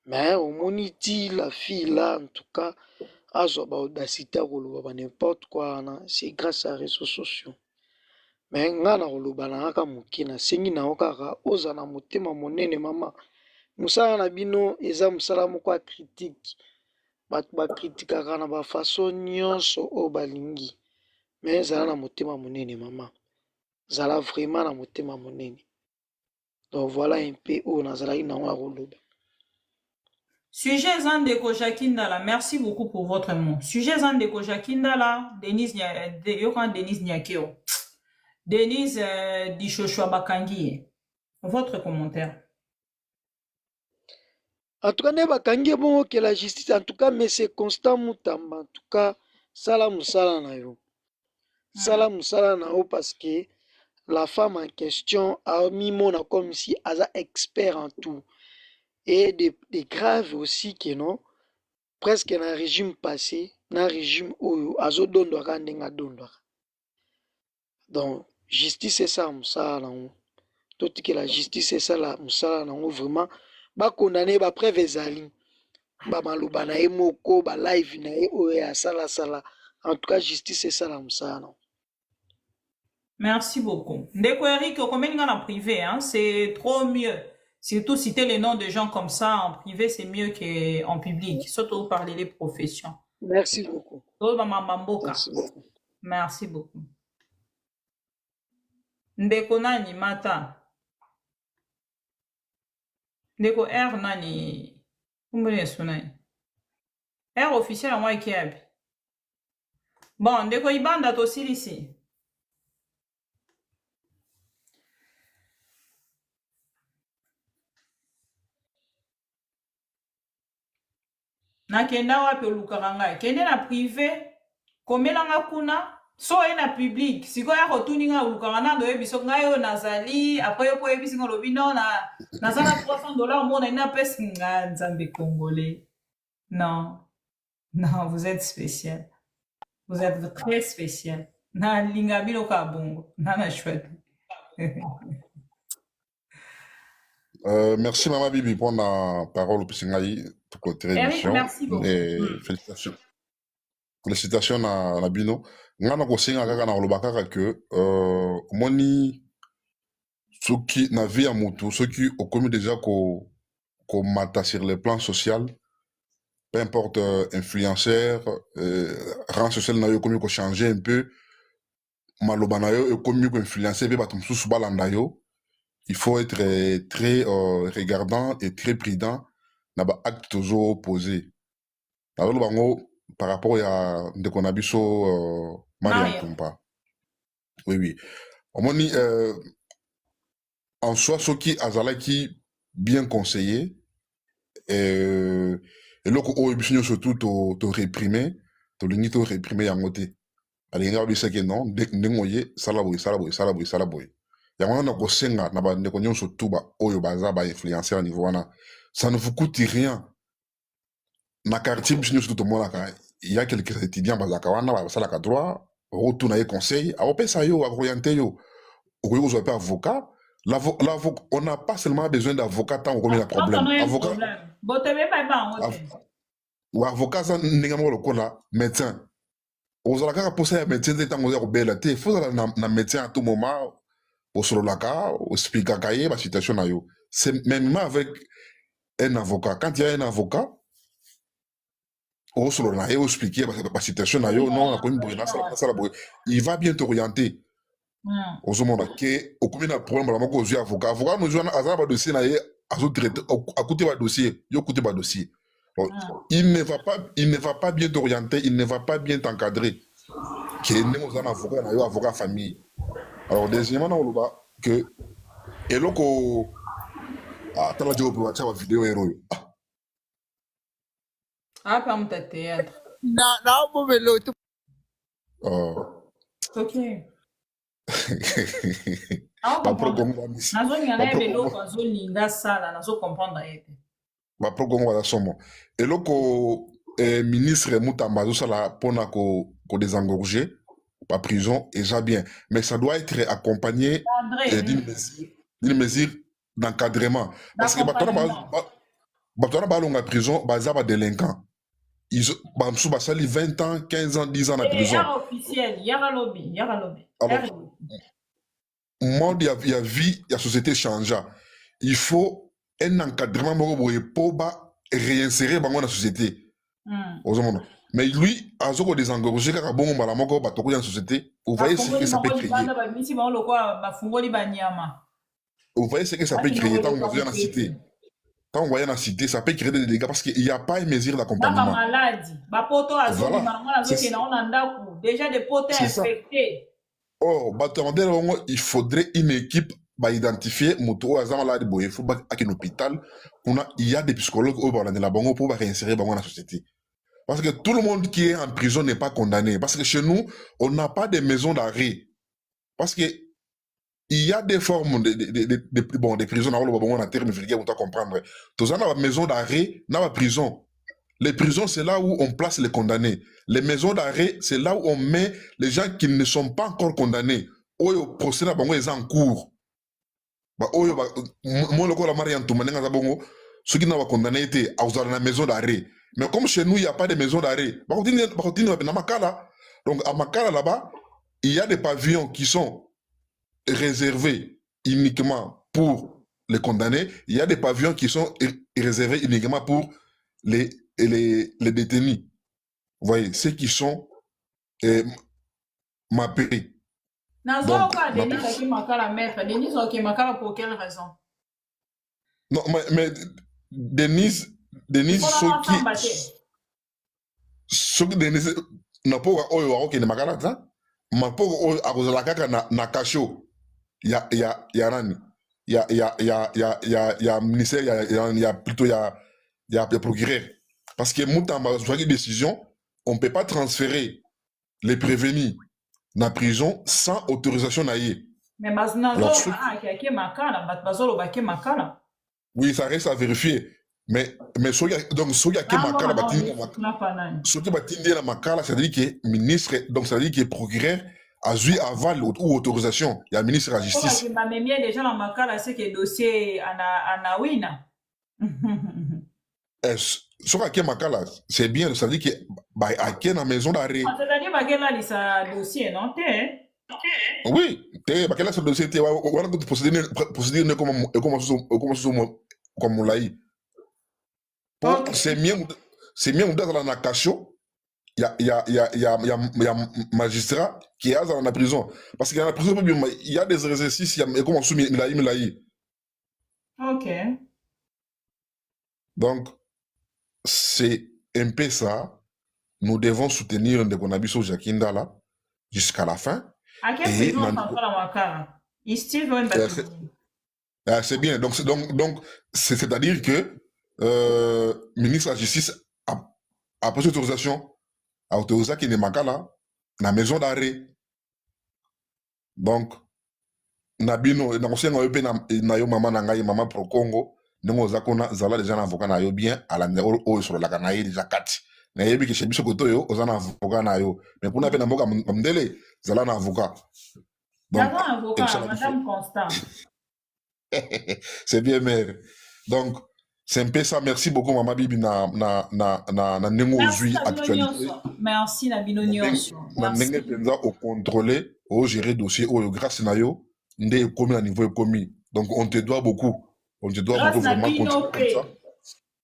mais au moni ti la fille là en tout cas azo ba audacité ko n'importe quoi c'est grâce à réseaux sociaux mais ngana ko loba na ka mukina sengi na okaka oza na motema monene mama musala na bino eza musala moko a critique ba kritikaka na ba façon nyonso o balingi mais zala na motema monene mama zala vraiment na motema monene donc voilà un peu o nazalaki nango akoloba. Sujet Zandeko Jakindala, merci beaucoup pour votre mot. Sujet Zandeko Jakindala, Denise Nyakeo, Denise Dishoshwa Bakangi, votre commentaire. En tout cas, ne bakangi bon que la justice, en tout cas, mais c'est Constant Mutamba. En tout cas, sala musala na yo. Sala musala na yo parce que la femme en question a mis mon comme si elle est expert en tout. Et des graves aussi que non, presque dans le régime passé, dans le régime où azo dondora ndenga dondora. Donc, justice c'est ça musala na yo. Tout que la justice c'est ça la musala na yo vraiment. Ba condamner ba preuve ezali. Ba maluba na ye moko ba live na ye oyo ya sala sala. En tout cas, justice c'est ça la musala na yo. Merci beaucoup. Ndeko Eric, combien de en privé, hein? C'est trop mieux. Surtout citer les noms de gens comme ça en privé, c'est mieux qu'en public. Surtout parler des professions. Merci beaucoup. Merci beaucoup. Merci beaucoup. Ndeko nani mata. Ndeko R nani. Kumbele sunai. R officiel à moi qui est. Bon, ndeko ibanda to ici. Nakenda wapi olukaka ngai kende na privé komelanga kuna so e na public sikoya kotuni nga olukaka nando yebi so ngai oyo nazali après yo po yebisi nga lobi non naza na $300 mona ina pesi nga nzambe congolais. Non, vous êtes spécial. Vous êtes très spécial. Na linga bino ka bongo na chouette. Merci Maman Bibi pour la parole au Pissingaï pour clôturer l'émission. Merci beaucoup. Et félicitations. Félicitations à Bino. Ngana ko singa kaka na olobaka que moni ceux qui na vie à mutu, ceux qui ont commis déjà ko mata sur le plan social, peu importe influenceur, rang social na yo commis ko changer un peu, maloba na yo commis ko influencer be batum sous balanda yo. Il faut être très regardant et très prudent dans les actes toujours posés. Par rapport à ce qu'on a vu sur Maria Kumpa. Oui. En soi, ce qui est bien conseillé, et là, on a surtout te réprimer, te limiter réprimer à côté. Alors, il y a que non, dès que ça la boy. Yamana na kosenga na ba ndeko nyonso tuba oyo baza ba influencer niveau wana ça ne vous coûte rien na quartier biso tout le monde il y a quelques étudiants bazaka wana ba sala ka droit retour na conseil a opesa yo a orienter yo okoyo ko pas avocat l'avocat on n'a pas seulement besoin d'avocat tant qu'on a un problème avocat ou avocat ça ninga mo lokola médecin ozala ka posa ya médecin tant qu'on a bela te faut na médecin à tout moment au sololaka, au spikakaye, la situation na yo. C'est même avec un avocat. Quand il y a un avocat, au sololaka, au expliquer la situation na yo, non, il va bien t'orienter. Au monde que au combien de problèmes la moko aux avocat. Avocat nous joue à dossier na ye, à traiter, à côté ba dossier, yo côté ba dossier. Il ne va pas bien t'orienter, il ne va pas bien t'encadrer. Qui est né aux avocat na yo, avocat famille. Alors, deuxièmement, on voit que. Et là, tu as dit que tu as vidéo héros. Ah, pas mon théâtre. Non, mon vélo. Ok. Ah, on comprend. Et là, ministre Moutamba, pour désengorger. Pas prison, et ça bien. Mais ça doit être accompagné d'une mesure d'encadrement. Parce que la prison, c'est délinquant. Ils ont 20 ans, 15 ans, 10 ans en prison. Moi, il y a vie, il y a société changeant. Il faut un encadrement pour réinsérer dans la société. Mais lui, à ce qu'on désengorge, quand bon on va la société, vous voyez ce que ça peut créer. Vous voyez ce que ça peut créer quand on voit dans la cité. Quand on voit dans la cité, ça peut créer des dégâts parce qu'il n'y a pas une mesure d'accompagnement. Déjà des potes infectés. Oh, il faudrait une équipe bah identifier moto azama la de boye faut ba à un hôpital il y a des psychologues au bord de la bango pour réinsérer bango dans la société. Parce que tout le monde qui est en prison n'est pas condamné. Parce que chez nous, on n'a pas de maisons d'arrêt. Parce que il y a des formes des prisons, on a terme vulgaire, on doit comprendre. Tous dans la maison d'arrêt, dans la prison. Les prisons, c'est là où on place les condamnés. Les maisons d'arrêt, c'est là où on met les gens qui ne sont pas encore condamnés. Au procès, ils sont en cours. Moi, le Marianne Toumanen, ceux qui n'ont pas condamné étaient dans la maison d'arrêt. Mais comme chez nous, il n'y a pas de maison d'arrêt. Donc, à Makala, là-bas, il y a des pavillons qui sont réservés uniquement pour les condamnés. Il y a des pavillons qui sont réservés uniquement pour les détenus. Vous voyez, ceux qui sont mappés. Donc, Denis, pour quelle raison? Non, mais Denise, ceux qui Denise, n'a pas eu de makala, ça? Ma pauvre, à cause de la caca, na cacho. Il y a nani. Il y a ministère, il y a plutôt, il y a procureur. Parce que Mouta m'a choisi une décision, on ne peut pas transférer les prévenus dans la prison sans autorisation naïe. Mais maintenant, oui, ça reste à vérifier. Mais donc, ce qui a makala, c'est-à-dire que le ministre, donc ça veut dire que le procureur a eu aval ou autorisation. Il y a le ministre de la Justice. Il m'a mis déjà dans makala, c'est que le dossier en Wina. Ce qui est makala, c'est bien, ça veut dire que bah à la maison d'arrêt. C'est-à-dire que c'est un dossier, non? Oui, parce que là, ce dossier, on a procéder comme on l'a dit. C'est mieux dans la cacho. Il y a magistrat qui est dans la prison. Parce qu'il y a la prison, il y a des exercices, il y a comment il l'a dit. Ok. Donc, c'est un peu ça. Nous devons soutenir Ndekonabiso Jakinda là jusqu'à la fin. À quelle prison on parle à Wakara? Il style veut une c'est bien. Donc, c'est-à-dire que le ministre de la Justice a pris autorisation à autoriser qu'il n'est pas là, dans la maison d'arrêt. Donc, Nabino, dans le maman pro Congo, nous avons déjà un avocat na yo bien à la néo sur la canaille déjà 4. Na yebi que chez biso koto yo ozana avocat na yo. Mais pour na pe na mboka mdele zala na avocat. Donc avocat madame Constant. C'est bien mère. Donc c'est un peu ça. Merci beaucoup maman Bibi na nengo zui actualité. Merci na bino nyonso. Na nengo penza au contrôler, au gérer dossier au grâce na yo ndé commis à niveau commis. Donc on te doit beaucoup. On te doit beaucoup vraiment continuer comme ça.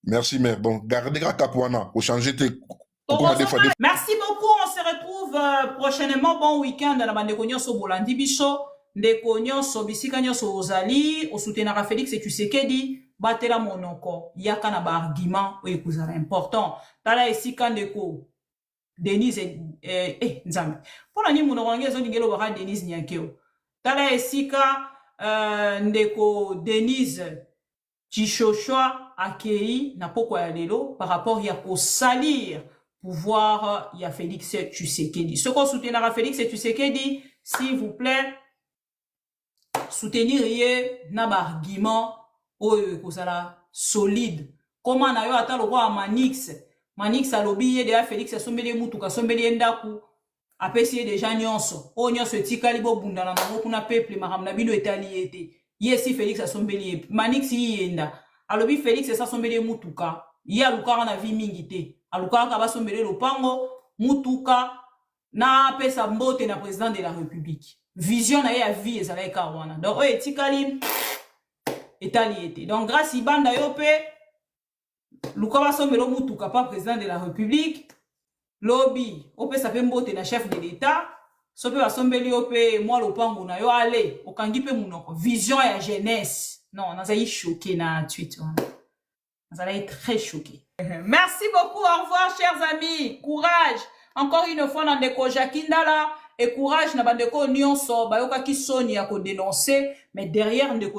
Merci, mère. Bon, gardez la Capouana. Au changer tes. Merci beaucoup. On se retrouve prochainement. Bon week-end dans la bande de Konyoso Bolandi Bicho. De Konyoso Bisikanyoso Ozali. Au soutenir Félix et Tshisekedi. Batela monoko. Yaka na ba argument. Oui, c'est important. Tala esi kandeko. Denise Nzambi. Pour la ni monorange zo ningelo baka Denise Nyakeo. Tala esi ka ndeko Denise Chichochoa accueilli na poko ya lelo par rapport ya ko salir pouvoir ya Félix Tshisekedi. Ce qu'on soutenira Félix Tshisekedi, s'il vous plaît, soutenir yé na ba argument oyo kozala solide. Comment na yo ata lo kwa Manix alobi ye de Félix asombeli mutuka sombeli ndaku apesi déjà nyonso. O nyonso etikali bo bunda na ngo kuna peuple makamna bino etali ete. Yesi Félix asombeli Manix yenda alobi Félix asombeli mutuka ya lukaka na vi mingi te alukaka ba sombeli lopango mutuka na pesa mbote na président de la République vision na ya vie ezala wana donc o etikali etali ete donc grâce ibanda yo pe lukaka sombeli mutuka pas président de la République lobby o pesa pe mbote na chef de l'État sope basombeli ope moi lopango na yo ale okangi pe munoko vision ya jeunesse non nazali choqué na tweet nazali très choqué. Merci beaucoup, au revoir chers amis, courage encore une fois dans Ndeko Jakinda là et courage na bandeko nyonso bayoka ki soni ya ko dénoncer mais derrière ndeko